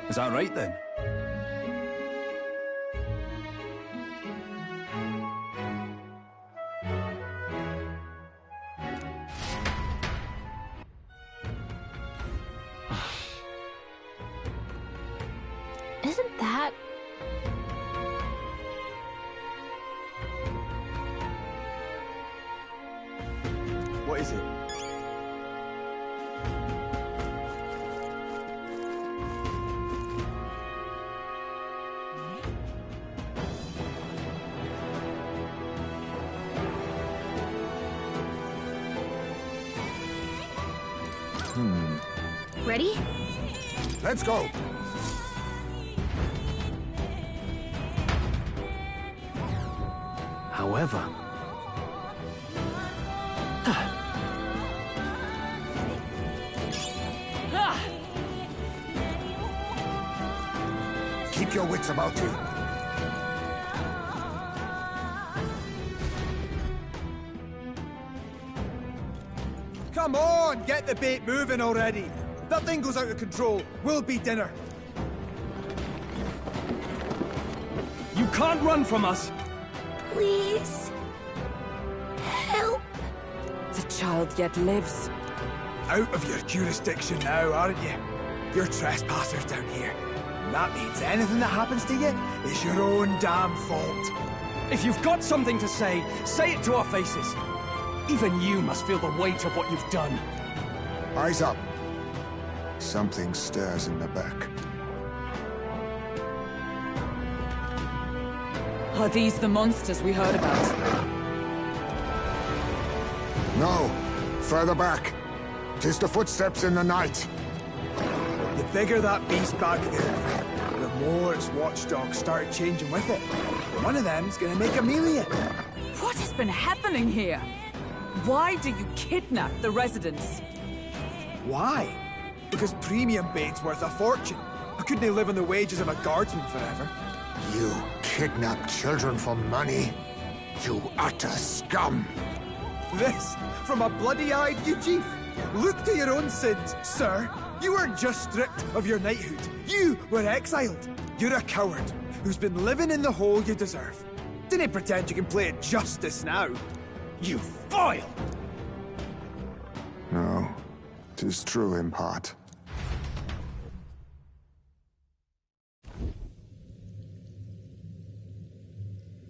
Is that right then? Isn't that... What is it? Ready? Let's go. However... Keep your wits about you. Come on, get the bait moving already. If that thing goes out of control, we'll be dinner. You can't run from us! Please. Help. The child yet lives. Out of your jurisdiction now, aren't you? You're trespassers down here. And that means anything that happens to you is your own damn fault. If you've got something to say it to our faces. Even you must feel the weight of what you've done. Eyes up. Something stirs in the back. Are these the monsters we heard about? No. Further back. 'Tis the footsteps in the night. The bigger that beast back there, the more its watchdogs start changing with it. One of them's gonna make Amelia. What has been happening here? Why do you kidnap the residents? Why? Because premium bait's worth a fortune. How couldn't they live on the wages of a guardsman forever? You kidnap children for money? You utter scum! This from a bloody-eyed Ujif. Look to your own sins, sir. You weren't just stripped of your knighthood. You were exiled. You're a coward who's been living in the hole you deserve. Didn't pretend you can play at justice now. You foil! No, 'tis true in part.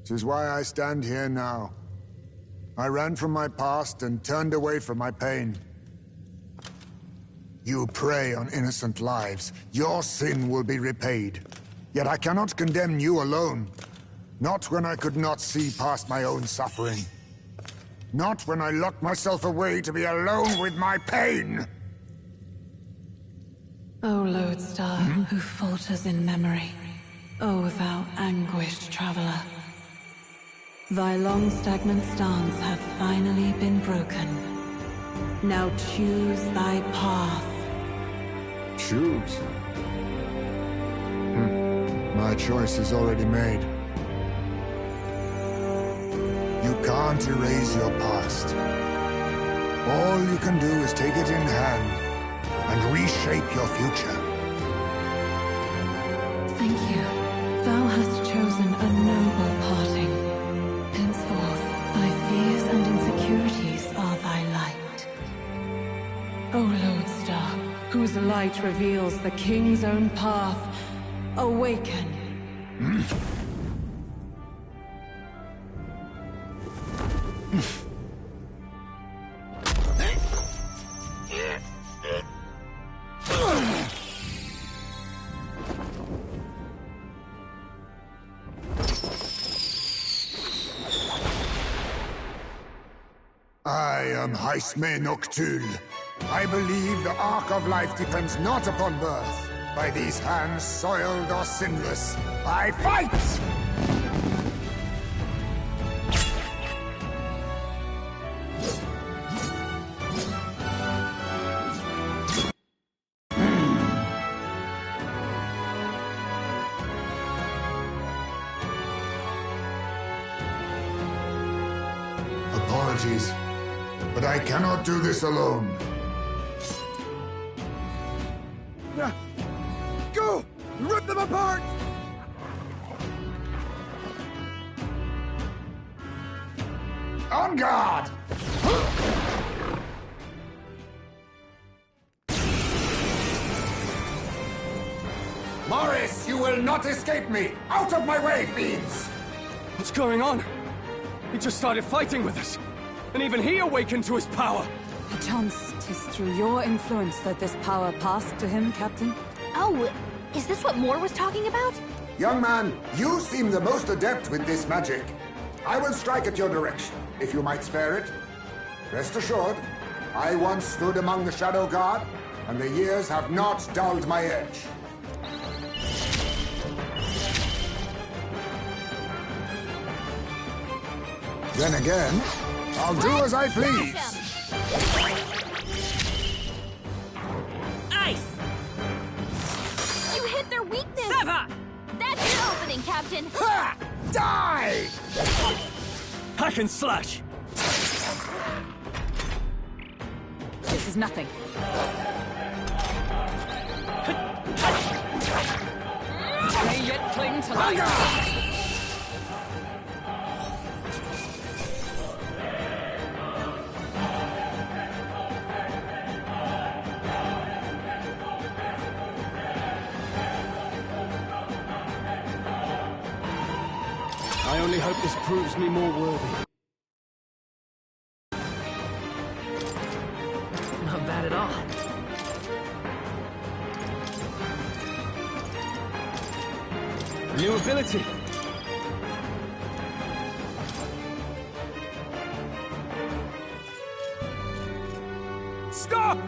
'Tis why I stand here now. I ran from my past and turned away from my pain. You prey on innocent lives. Your sin will be repaid. Yet I cannot condemn you alone. Not when I could not see past my own suffering. Not when I locked myself away to be alone with my pain! O lodestar, who falters in memory, O thou anguished traveler. Thy long stagnant stance hath finally been broken. Now choose thy path. Choose? My choice is already made. You can't erase your past. All you can do is take it in hand and reshape your future. Thank you. Thou hast chosen a noble parting. Henceforth, thy fears and insecurities are thy light. O lodestar, whose light reveals the king's own path, awaken. I am Haisme Noctul. I believe the arc of life depends not upon birth. By these hands, soiled or sinless, I fight! Apologies, but I cannot do this alone. Go! Rip them apart! On guard! Morris, you will not escape me! Out of my way, fiends! What's going on? He just started fighting with us. And even he awakened to his power. Perchance 'tis through your influence that this power passed to him, Captain? Oh, is this what Moore was talking about? Young man, you seem the most adept with this magic. I will strike at your direction, if you might spare it. Rest assured, I once stood among the Shadow Guard, and the years have not dulled my edge. Then again, I'll do as I please. Ice! You hit their weakness! Sever! That's your opening, Captain! Ha! Die! Hack and slash! This is nothing. May yet cling to life! I only hope this proves me more worthy. Not bad at all. New ability. Stop!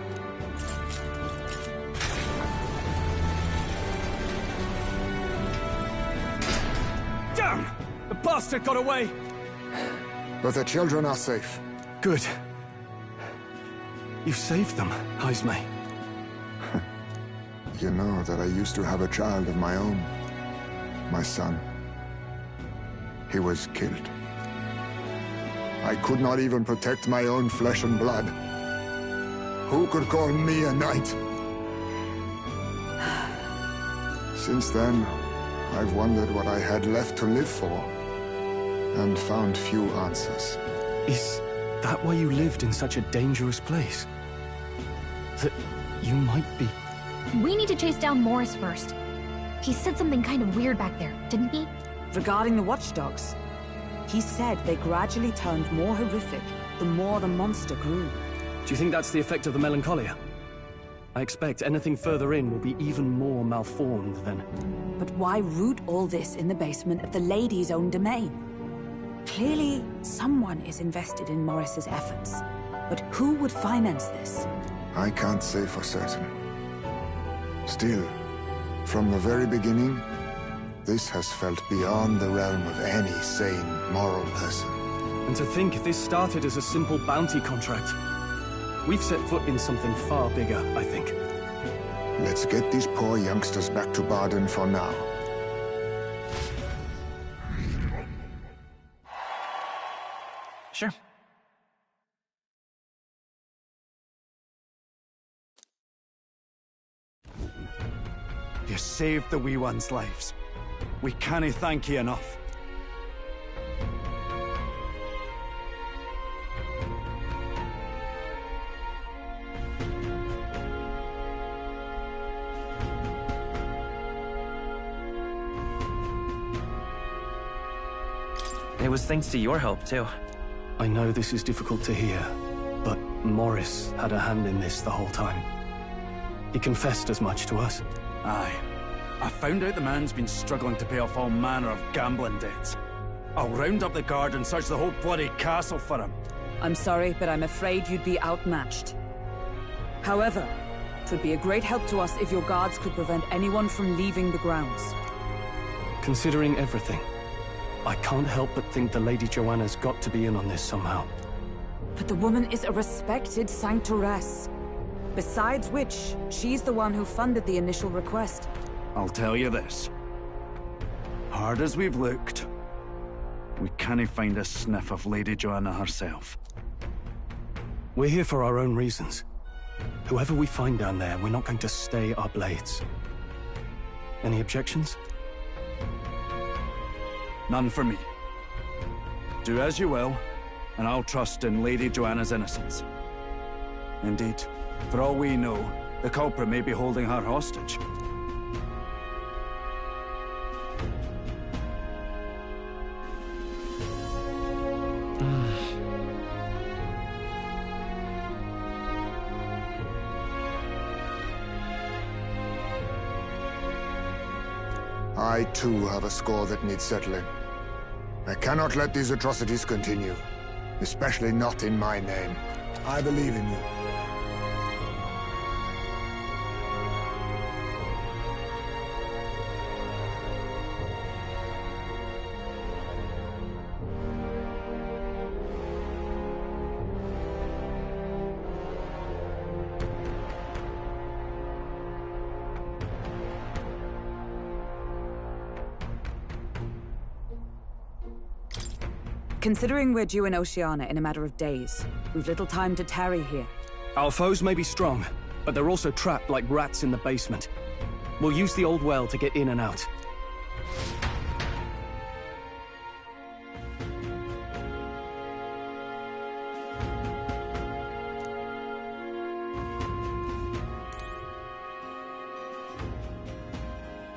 Damn! The bastard got away! But the children are safe. Good. You saved them, Haisme. You know that I used to have a child of my own. My son. He was killed. I could not even protect my own flesh and blood. Who could call me a knight? Since then, I've wondered what I had left to live for, and found few answers. Is that why you lived in such a dangerous place? That you might be... We need to chase down Morris first. He said something kind of weird back there, didn't he? Regarding the watchdogs, he said they gradually turned more horrific the more the monster grew. Do you think that's the effect of the melancholia? I expect anything further in will be even more malformed then. But why root all this in the basement of the lady's own domain? Clearly, someone is invested in Morris's efforts. But who would finance this? I can't say for certain. Still, from the very beginning, this has felt beyond the realm of any sane, moral person. And to think this started as a simple bounty contract. We've set foot in something far bigger, I think. Let's get these poor youngsters back to Barden for now. Sure. You saved the wee ones' lives. We cannae thank you enough. It was thanks to your help, too. I know this is difficult to hear, but Morris had a hand in this the whole time. He confessed as much to us. Aye. I found out the man's been struggling to pay off all manner of gambling debts. I'll round up the guard and search the whole bloody castle for him. I'm sorry, but I'm afraid you'd be outmatched. However, it would be a great help to us if your guards could prevent anyone from leaving the grounds. Considering everything, I can't help but think the Lady Joanna's got to be in on this somehow. But the woman is a respected sanctoress. Besides which, she's the one who funded the initial request. I'll tell you this. Hard as we've looked, we cannae find a sniff of Lady Joanna herself. We're here for our own reasons. Whoever we find down there, we're not going to stay our blades. Any objections? None for me. Do as you will, and I'll trust in Lady Joanna's innocence. Indeed, for all we know, the culprit may be holding her hostage. I too have a score that needs settling. I cannot let these atrocities continue, especially not in my name. I believe in you. Considering we're due in Oceania in a matter of days, we've little time to tarry here. Our foes may be strong, but they're also trapped like rats in the basement. We'll use the old well to get in and out.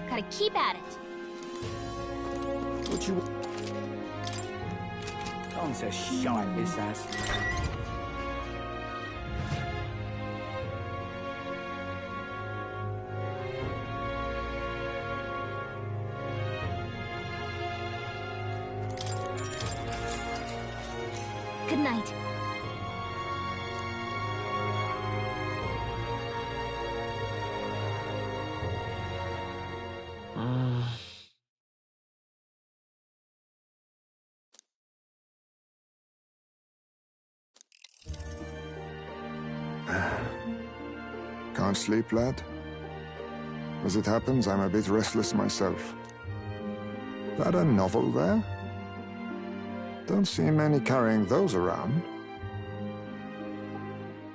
Gotta keep at it. What you... Don't say shite, this ass. Good night. Can't sleep, lad? As it happens, I'm a bit restless myself. That a novel there? Don't see many carrying those around.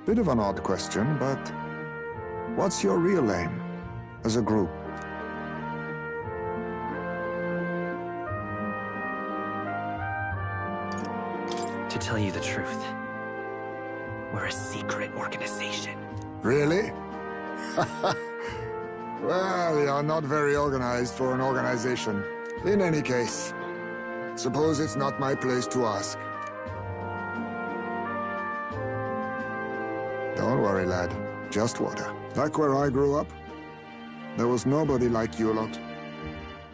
Bit of an odd question, but what's your real aim as a group? To tell you the truth, we're a secret organization. Really? Well, you're not very organized for an organization. In any case, suppose it's not my place to ask. Don't worry, lad. Just water. Back where I grew up, there was nobody like you lot.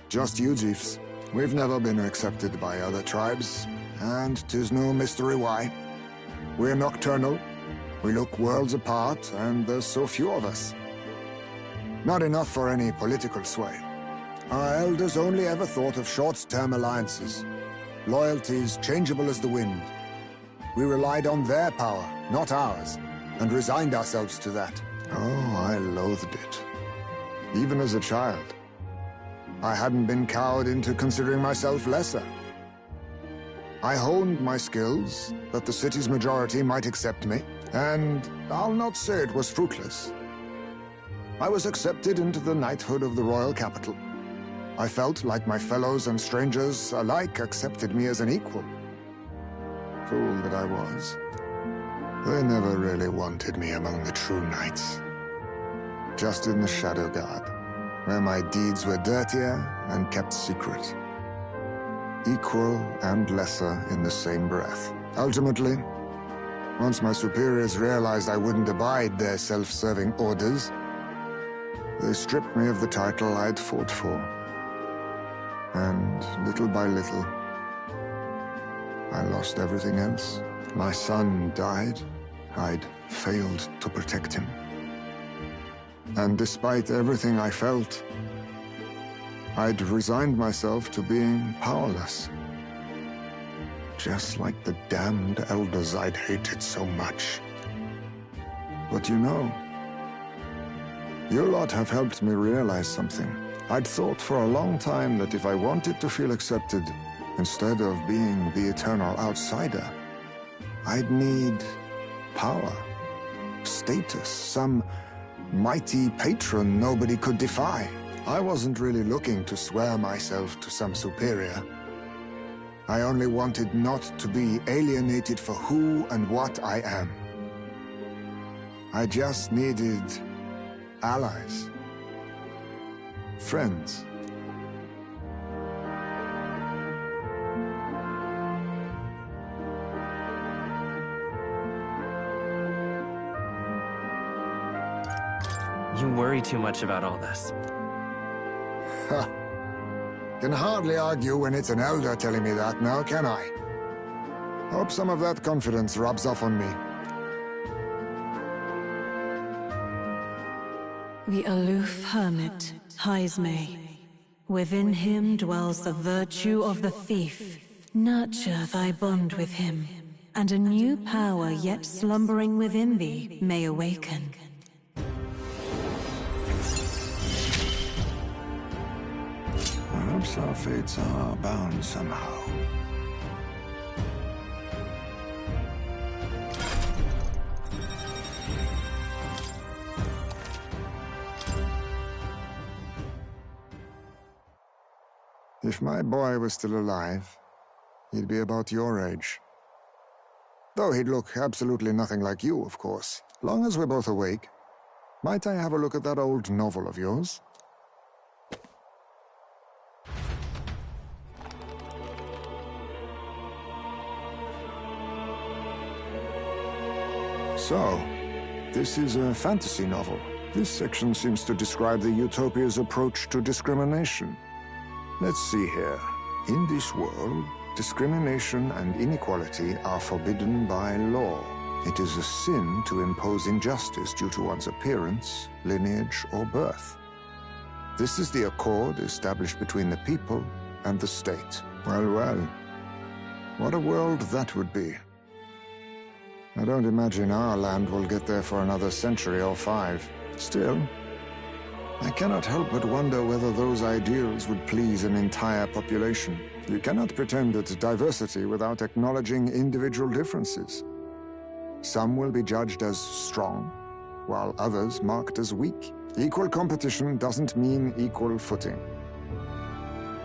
Just you chiefs. We've never been accepted by other tribes, and 'tis no mystery why. We're nocturnal, we look worlds apart, and there's so few of us. Not enough for any political sway. Our elders only ever thought of short-term alliances, loyalties changeable as the wind. We relied on their power, not ours, and resigned ourselves to that. Oh, I loathed it. Even as a child. I hadn't been cowed into considering myself lesser. I honed my skills, that the city's majority might accept me, and I'll not say it was fruitless. I was accepted into the knighthood of the royal capital. I felt like my fellows and strangers alike accepted me as an equal. Fool that I was. They never really wanted me among the true knights. Just in the Shadow Guard, where my deeds were dirtier and kept secret. Equal and lesser in the same breath. Ultimately, once my superiors realized I wouldn't abide their self-serving orders, they stripped me of the title I'd fought for. And little by little, I lost everything else. My son died. I'd failed to protect him. And despite everything I felt, I'd resigned myself to being powerless. Just like the damned elders I'd hated so much. But you know, you lot have helped me realize something. I'd thought for a long time that if I wanted to feel accepted, instead of being the eternal outsider, I'd need power, status, some mighty patron nobody could defy. I wasn't really looking to swear myself to some superior. I only wanted not to be alienated for who and what I am. I just needed allies. Friends. You worry too much about all this. Ha! Can hardly argue when it's an elder telling me that now, can I? Hope some of that confidence rubs off on me. The aloof hermit, Heismay. Within him dwells the virtue of the thief. Nurture thy bond with him, and a new power yet slumbering within thee may awaken. Perhaps our fates are bound somehow. If my boy was still alive, he'd be about your age. Though he'd look absolutely nothing like you, of course. Long as we're both awake, might I have a look at that old novel of yours? So, this is a fantasy novel. This section seems to describe the Utopia's approach to discrimination. Let's see here. In this world, discrimination and inequality are forbidden by law. It is a sin to impose injustice due to one's appearance, lineage, or birth. This is the accord established between the people and the state. Well, well. What a world that would be. I don't imagine our land will get there for another century or 5. Still, I cannot help but wonder whether those ideals would please an entire population. You cannot pretend at diversity without acknowledging individual differences. Some will be judged as strong, while others marked as weak. Equal competition doesn't mean equal footing.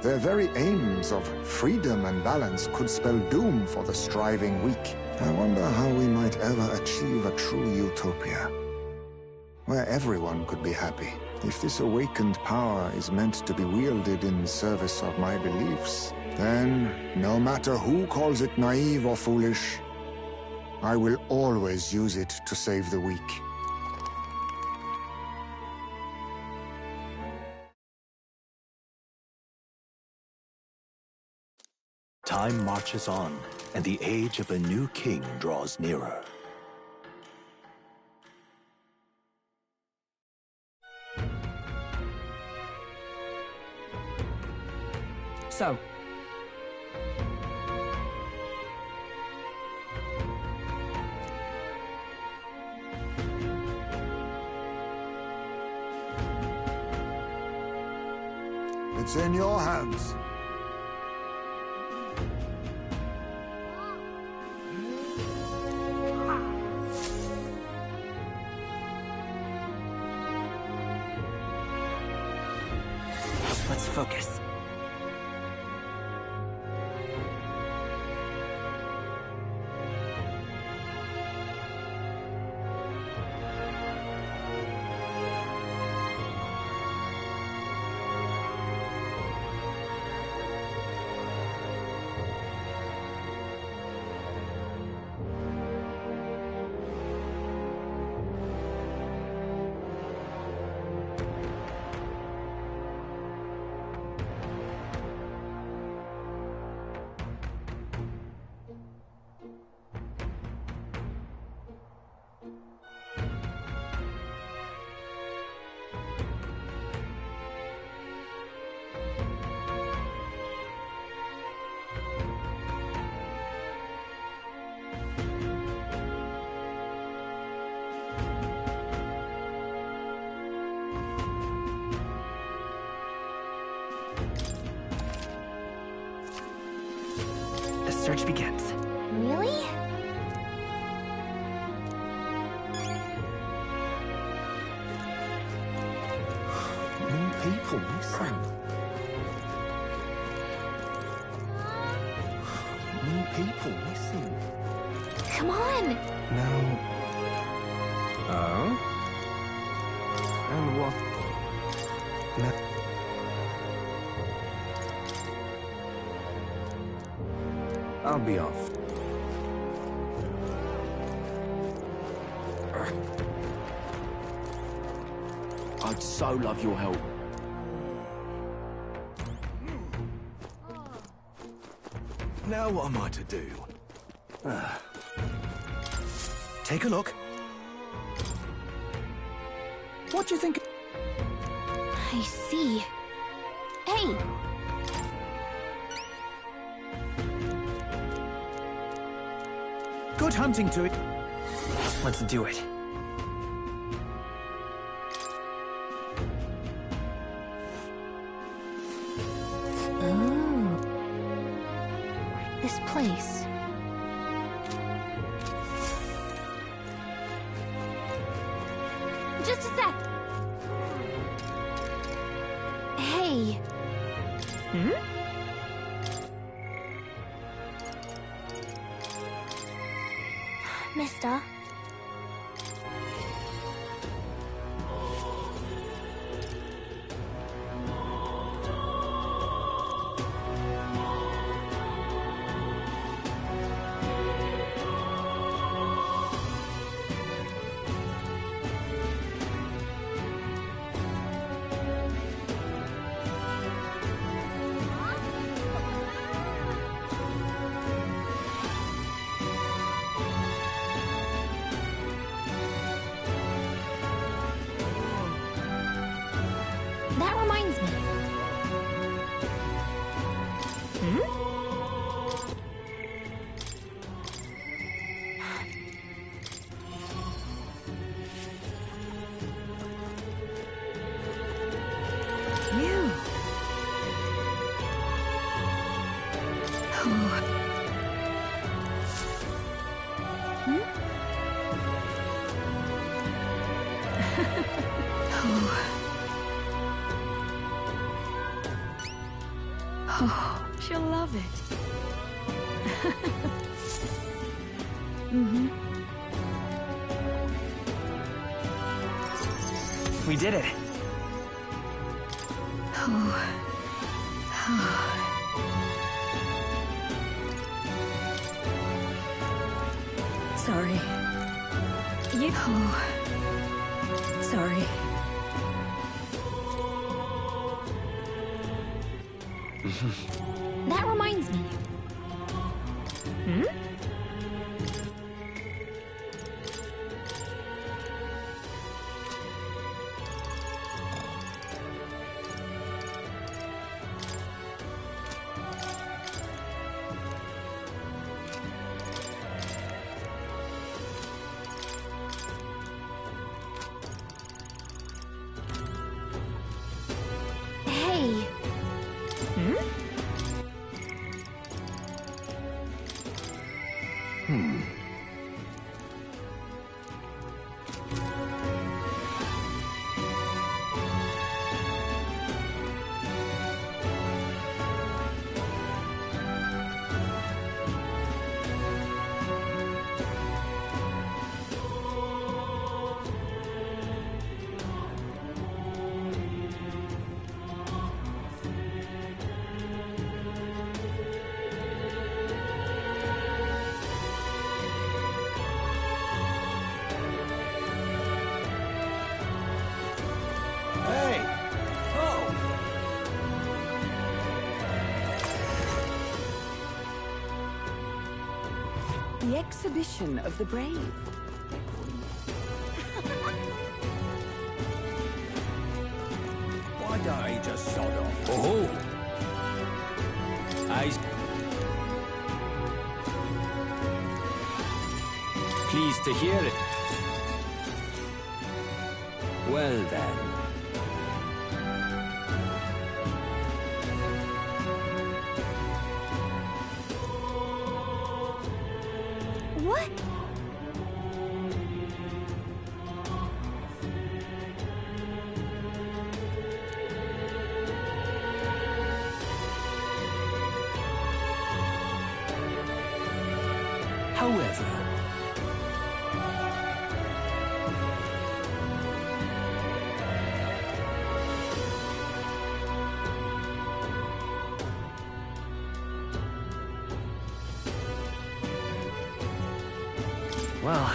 Their very aims of freedom and balance could spell doom for the striving weak. I wonder how we might ever achieve a true utopia, where everyone could be happy. If this awakened power is meant to be wielded in service of my beliefs, then, no matter who calls it naive or foolish, I will always use it to save the weak. Time marches on, and the age of a new king draws nearer. So, It's in your hands. Let's focus. The search begins. Really? More people missing. More people missing. Come on! Now... Oh? And what? Now... I'll be off. I'd so love your help. Now what am I to do? Take a look. What do you think? I see. Hey! Good hunting to it. Let's do it. Ooh. This place. Just a sec. Hey. Mister. Oh, she'll love it. We did it. Sorry. You... Sorry. That reminds me. Hmm? Hey. Hmm? Hey! Oh! The exhibition of the brave. Why don't he just sod off? Oh! He's... Pleased to hear it. Well then. What? However... Well...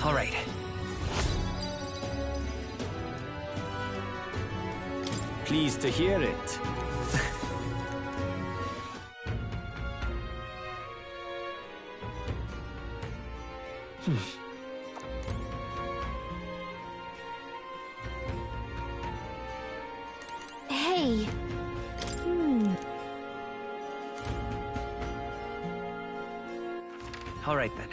All right. Pleased to hear it. Hey. All right then.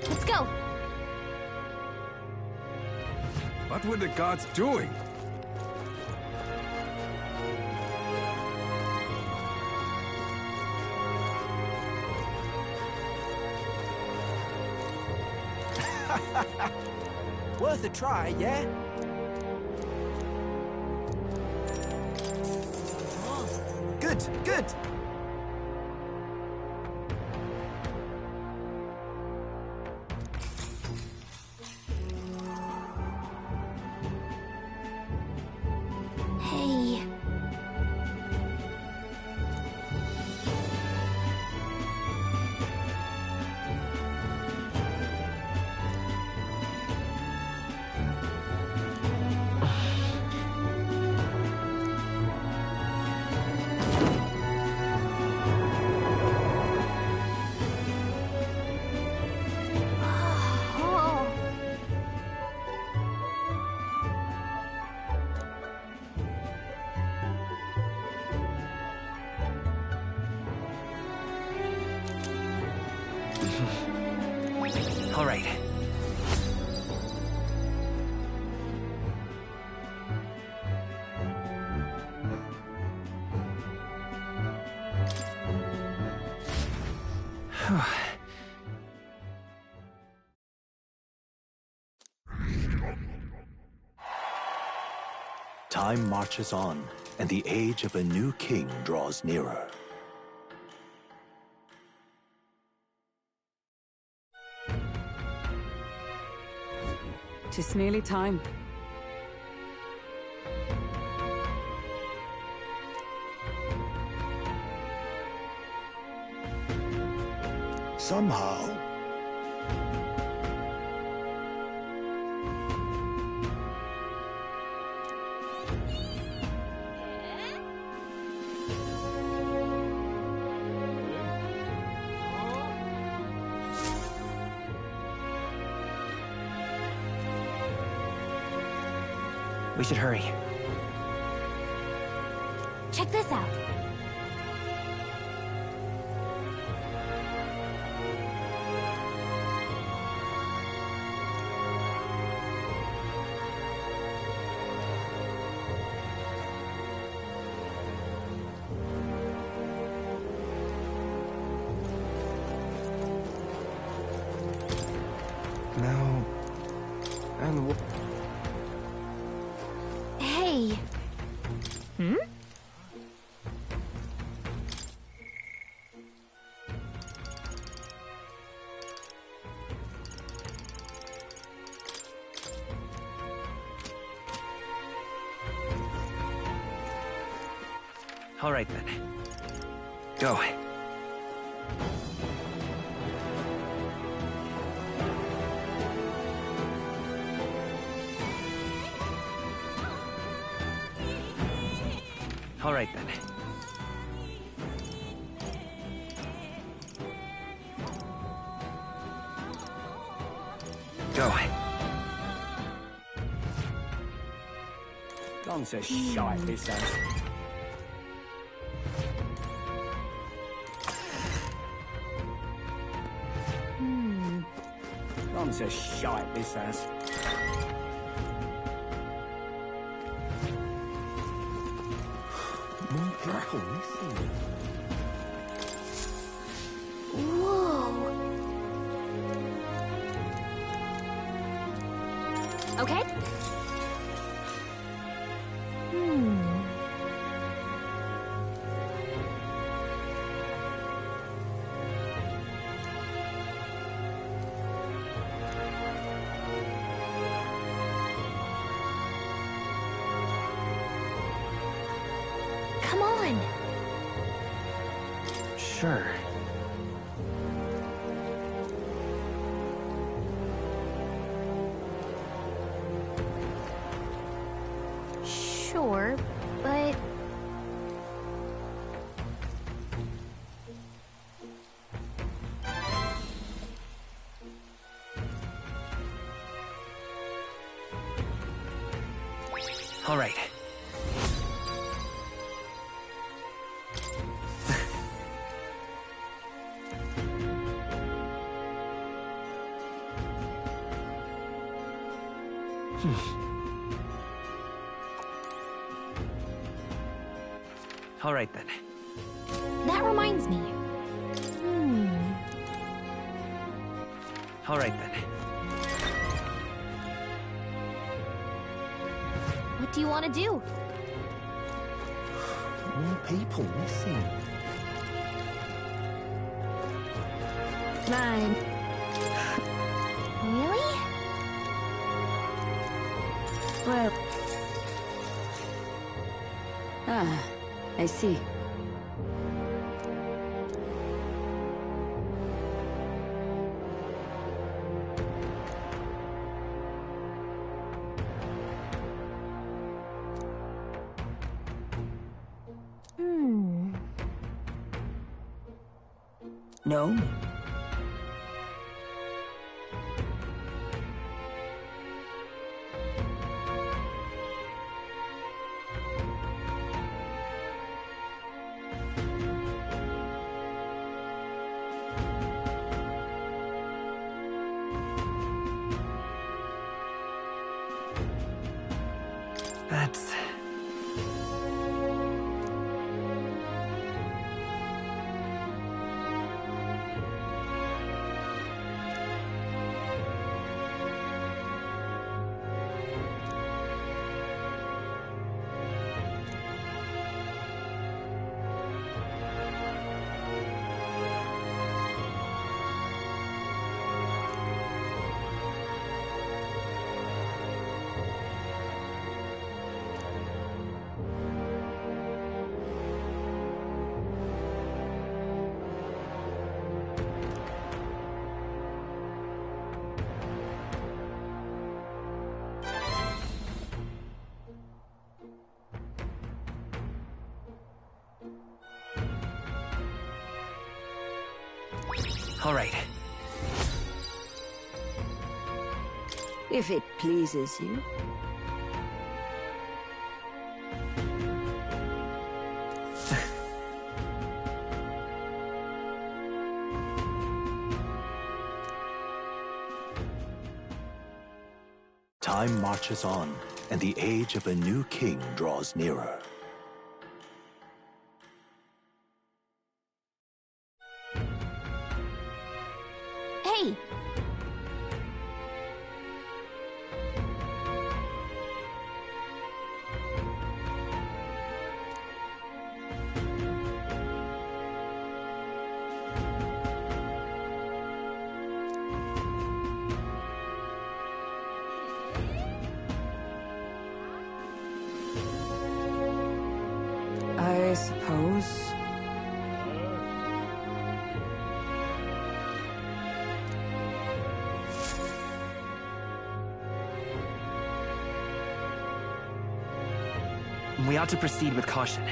Let's go. What were the gods doing? Worth a try, yeah? Good, good. Hey. All right. Time marches on, and the age of a new king draws nearer. Tis nearly time. Somehow, We should hurry. Check this out. Now... and what? Hey. Hmm? All right, then. Go. All right, then. Go. Gone to shite, this ass. Gone to shite, this ass. Whoa. Okay. Come on. Sure. Sure, but... All right. All right, then. That reminds me. All right, then. What do you want to do? More people missing. Mine. Really? Well... Ah, I see. No? That's... All right. If it pleases you. Time marches on, and the age of a new king draws nearer. Hey! I suppose... We ought to proceed with caution.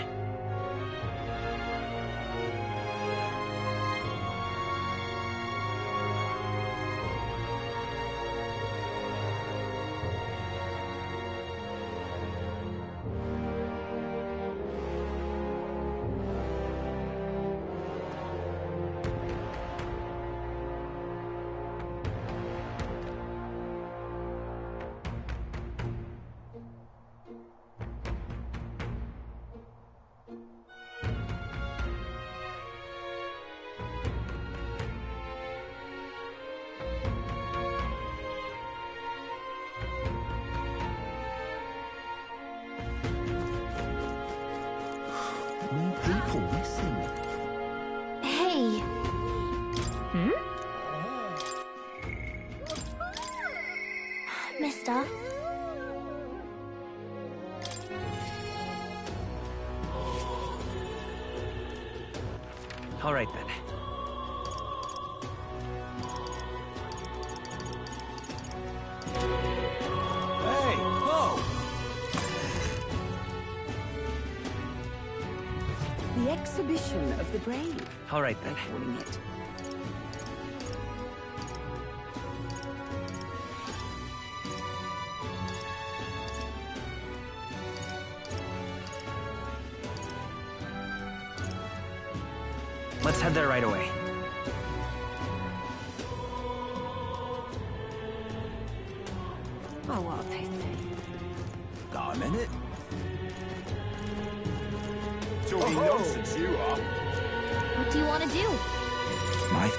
More people missing. Hey! Mister? All right, then. Hey! Whoa! The exhibition of the brave, All right, then. they're calling it. Let's head there right away. Oh, what a pity. Got a minute? Talking nonsense, you are. What do you want to do? My...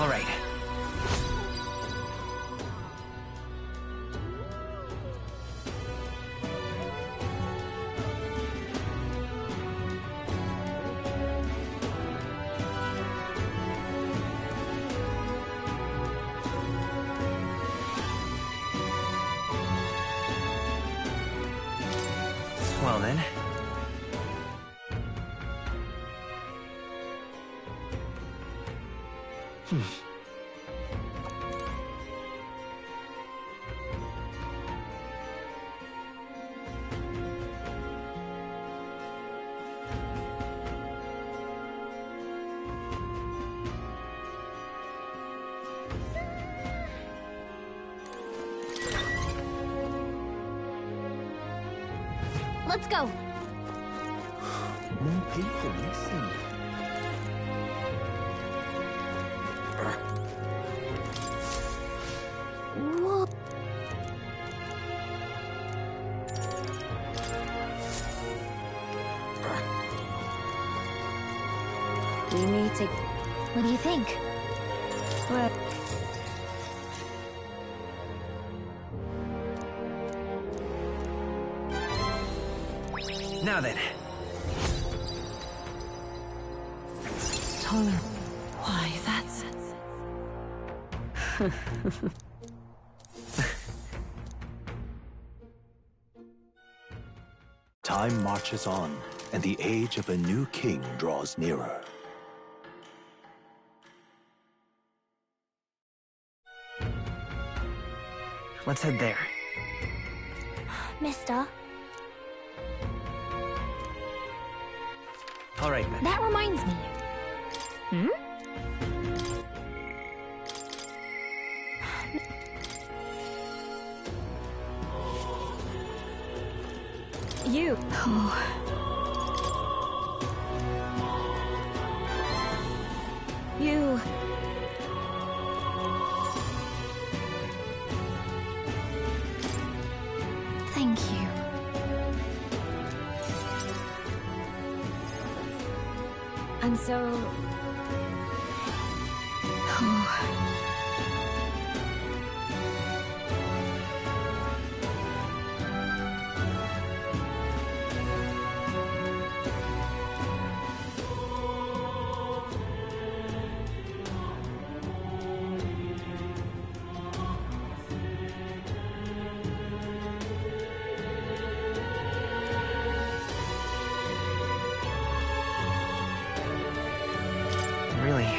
All right. Well then. Let's go. More people missing. Whoa. We need to... What do you think? Well... Now then. Tolerant. Why, that's... Time marches on, and the age of a new king draws nearer. Let's head there. Mister, All right, then. that reminds me. Hmm? You... You... Thank you. And so... Really?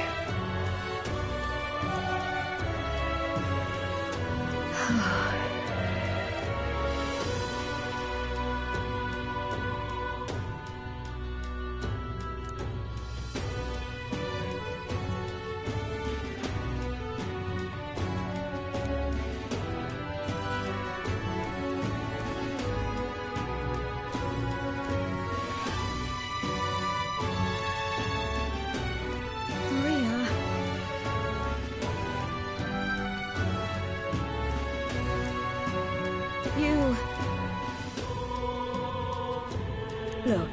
Maria... You... Look.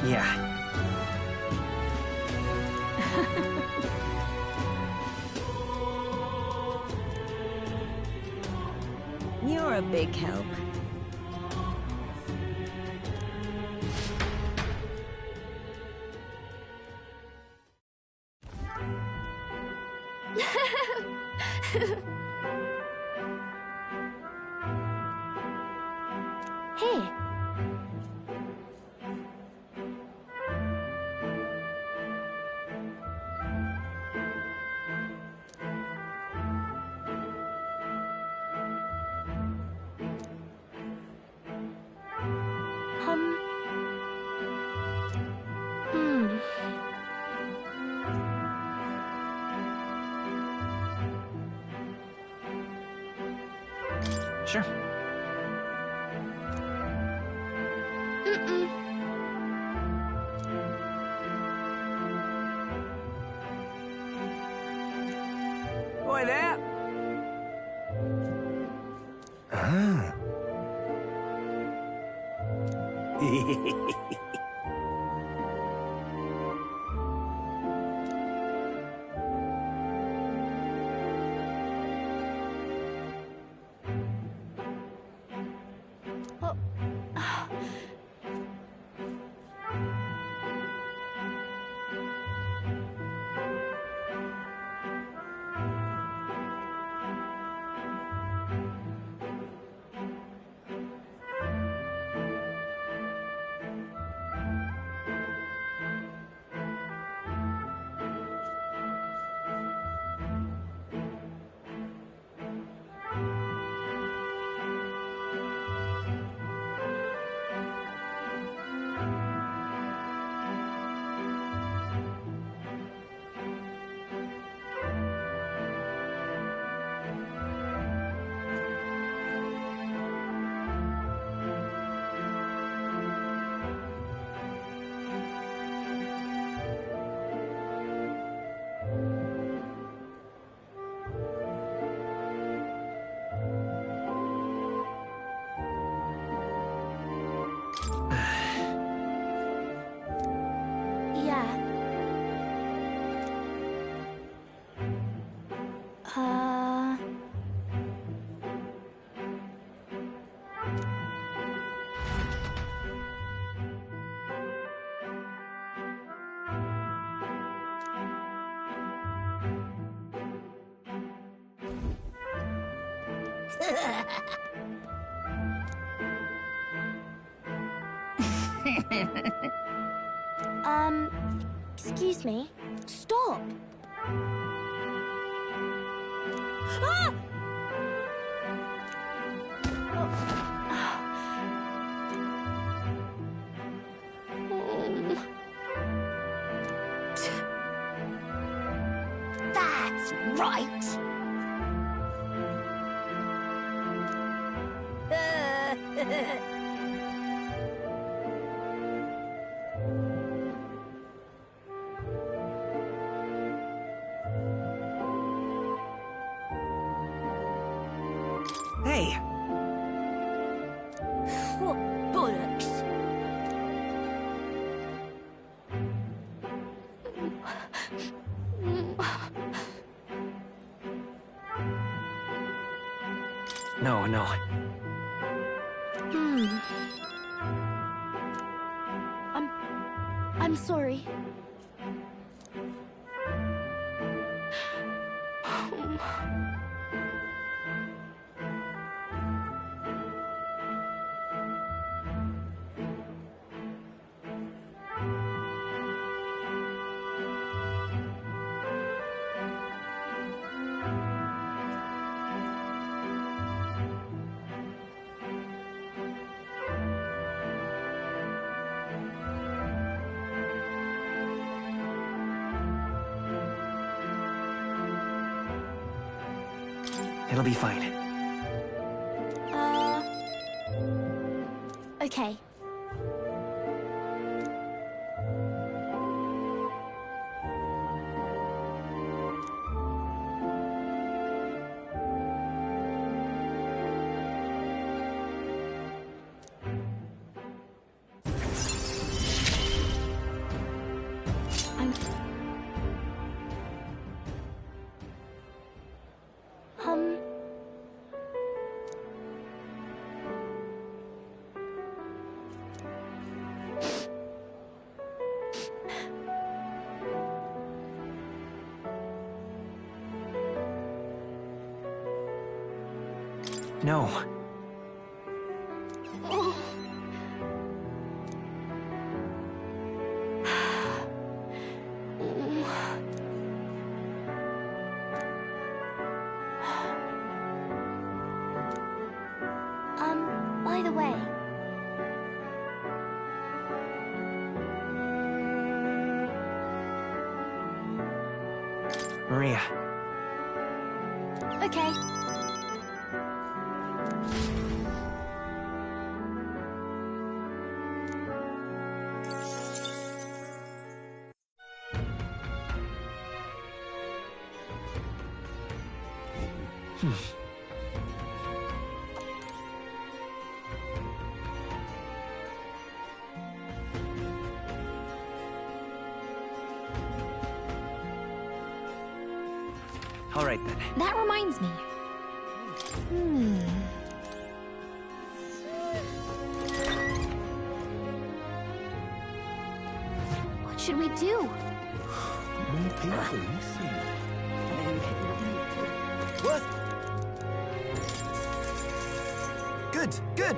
Yeah. You're a big help. Hey. Sure. Mm-mm. Boy, there! Ah. Oh. Yeah. Excuse me. Stop. Ah! That's right. Hey! What bollocks? No, no. I'm sorry. It'll be fine. Okay. No. By the way, Maria. okay. All right then. That reminds me. What should we do? More people missing. What? Good, good.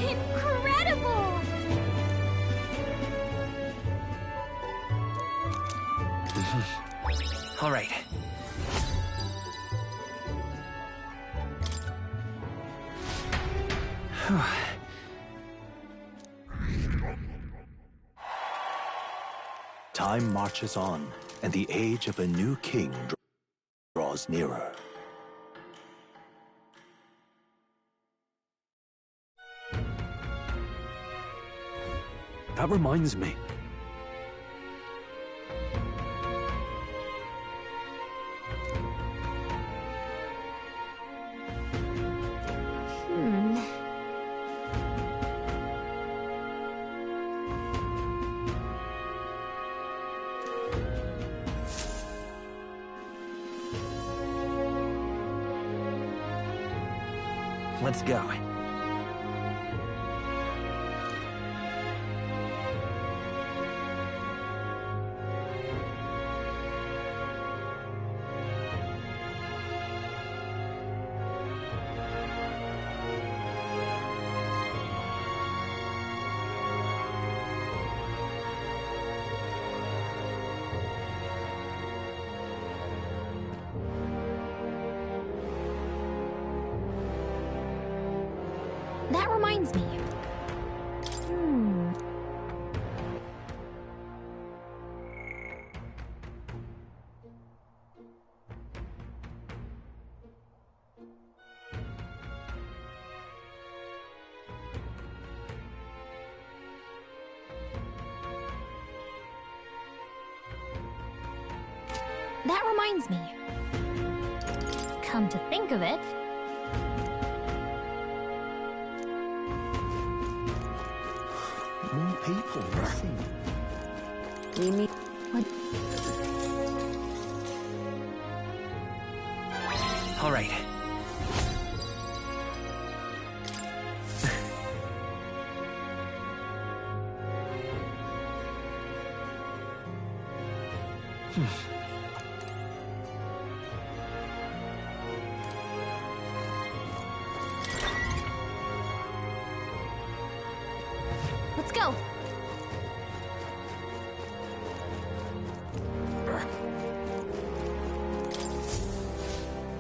Incredible! All right. Time marches on, and the age of a new king draws nearer. That reminds me. Let's go. That reminds me. That reminds me. Come to think of it, More people missing. We need... All right. let's go.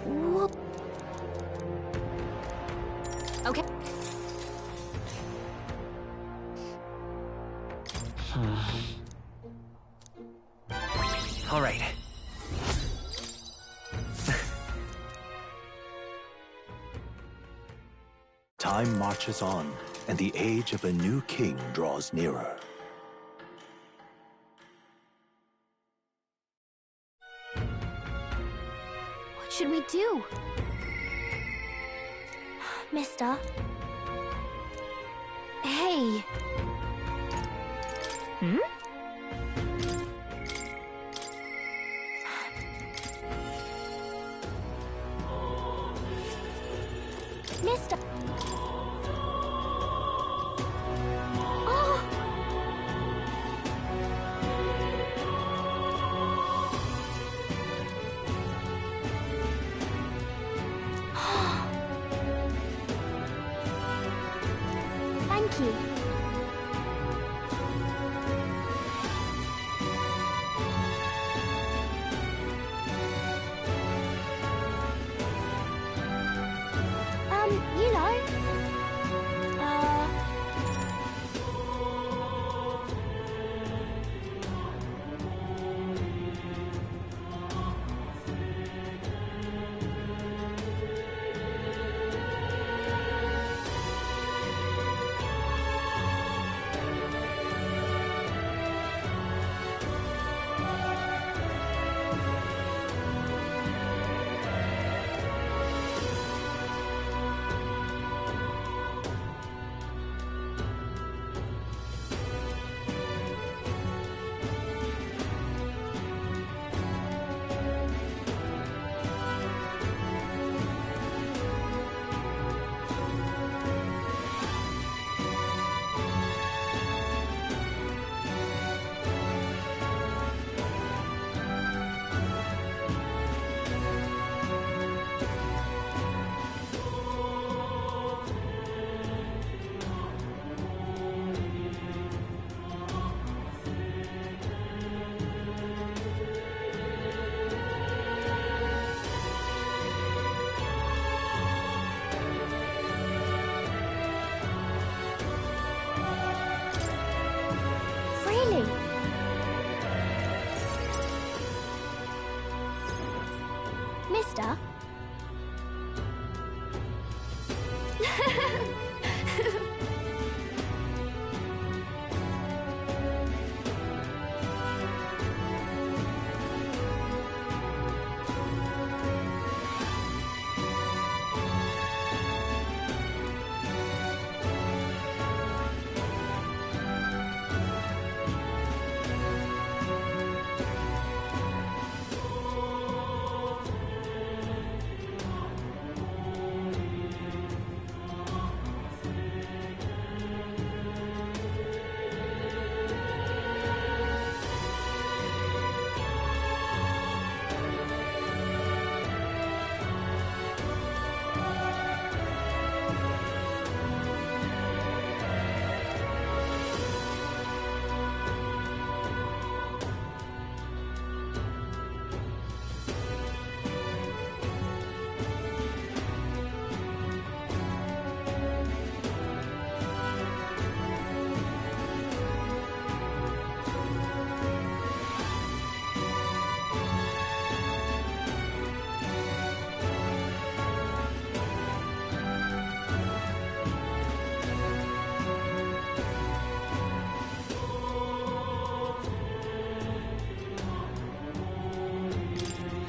Whoop. Okay. All right. Time marches on, and the age of a new king draws nearer. What should we do? Mister? Hey. Mister? Oh! Thank you. Duh.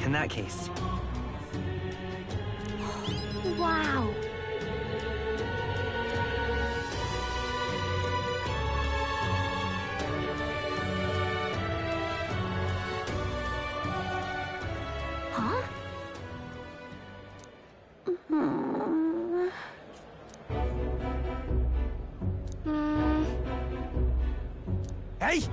In that case. Wow. Huh? Hey!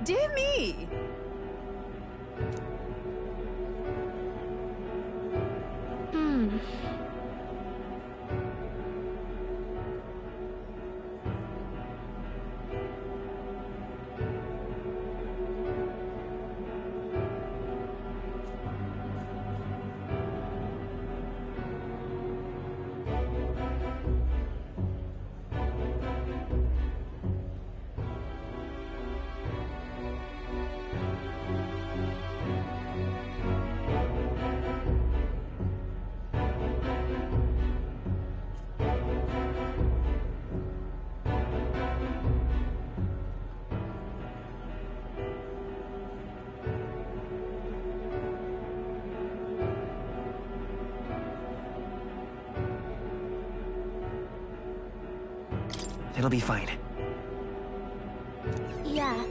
Dear me! It'll be fine. Yeah.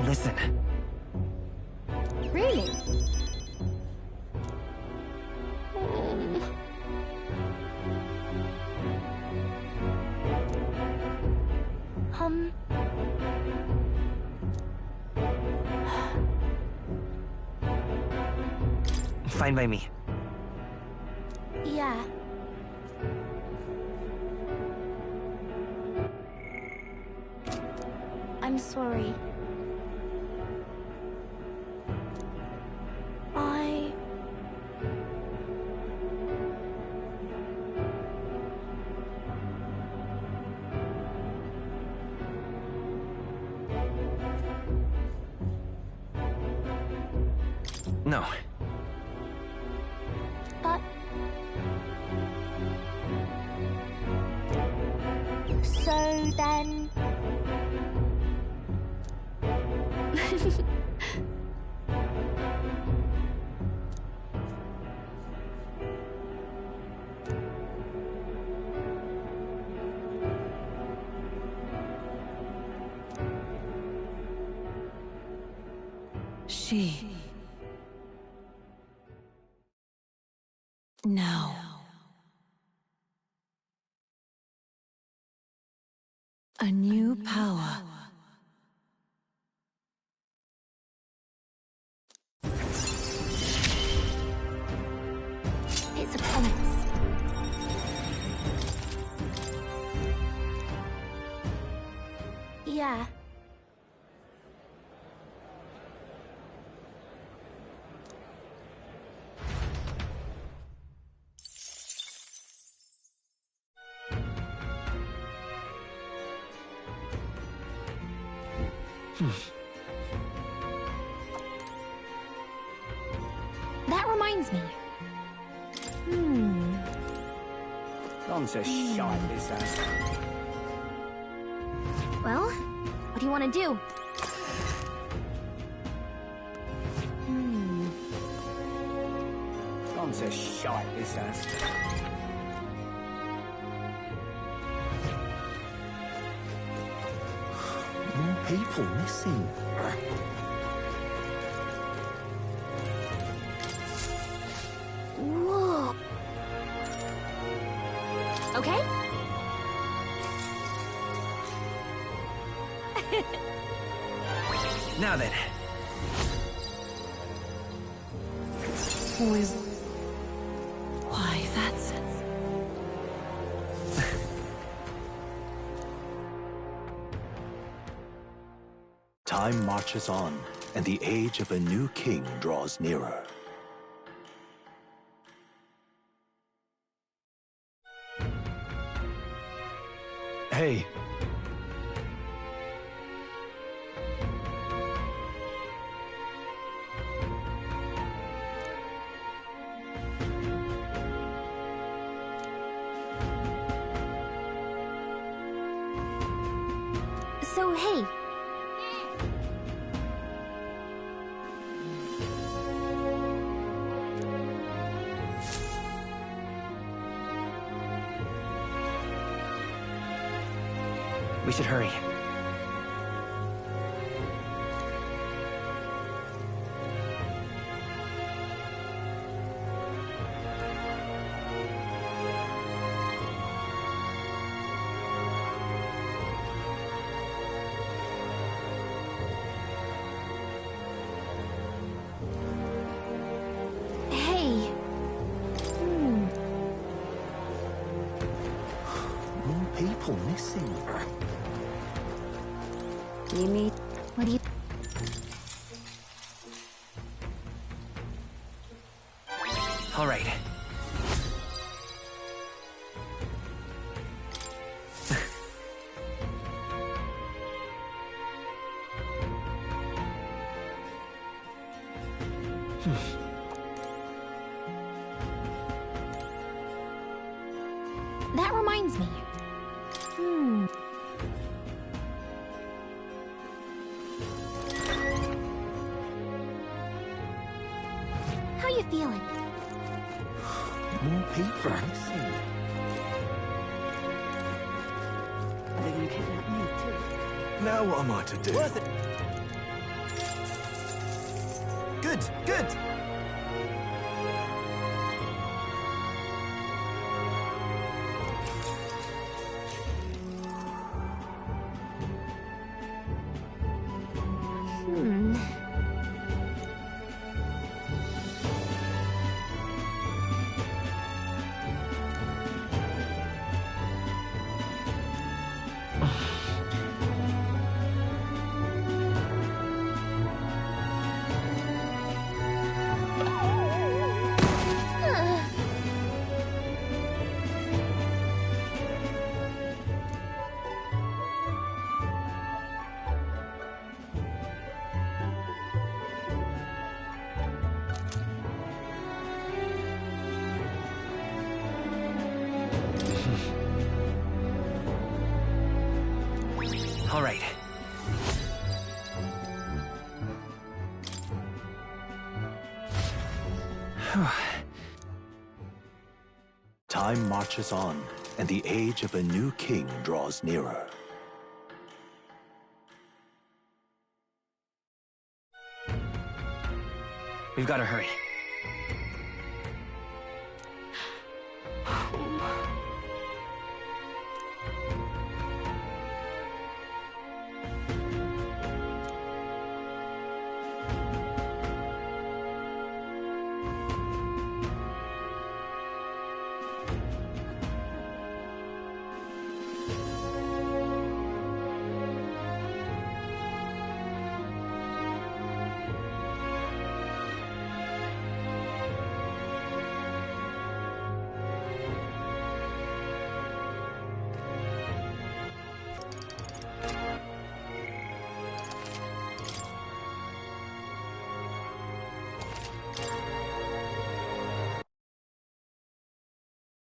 Listen. Really? Fine by me. Yeah. I'm sorry. I... No. But... So then... She. Now. A new power. It's a promise. Yeah. That reminds me. Gone to shite, this ass. Well, what do you want to do? Gone to shite, this ass. More people missing. Whoa. Okay? Now then. Why, that's... Time marches on, and the age of a new king draws nearer. Hey. So, hey. We should hurry. Hey. More people missing. You need... What do you... All right. That reminds me. How you feeling? More people missing. Are they gonna kidnap me too? Now what am I to do? Worth it. Good, good. Time marches on, and the age of a new king draws nearer. We've got to hurry.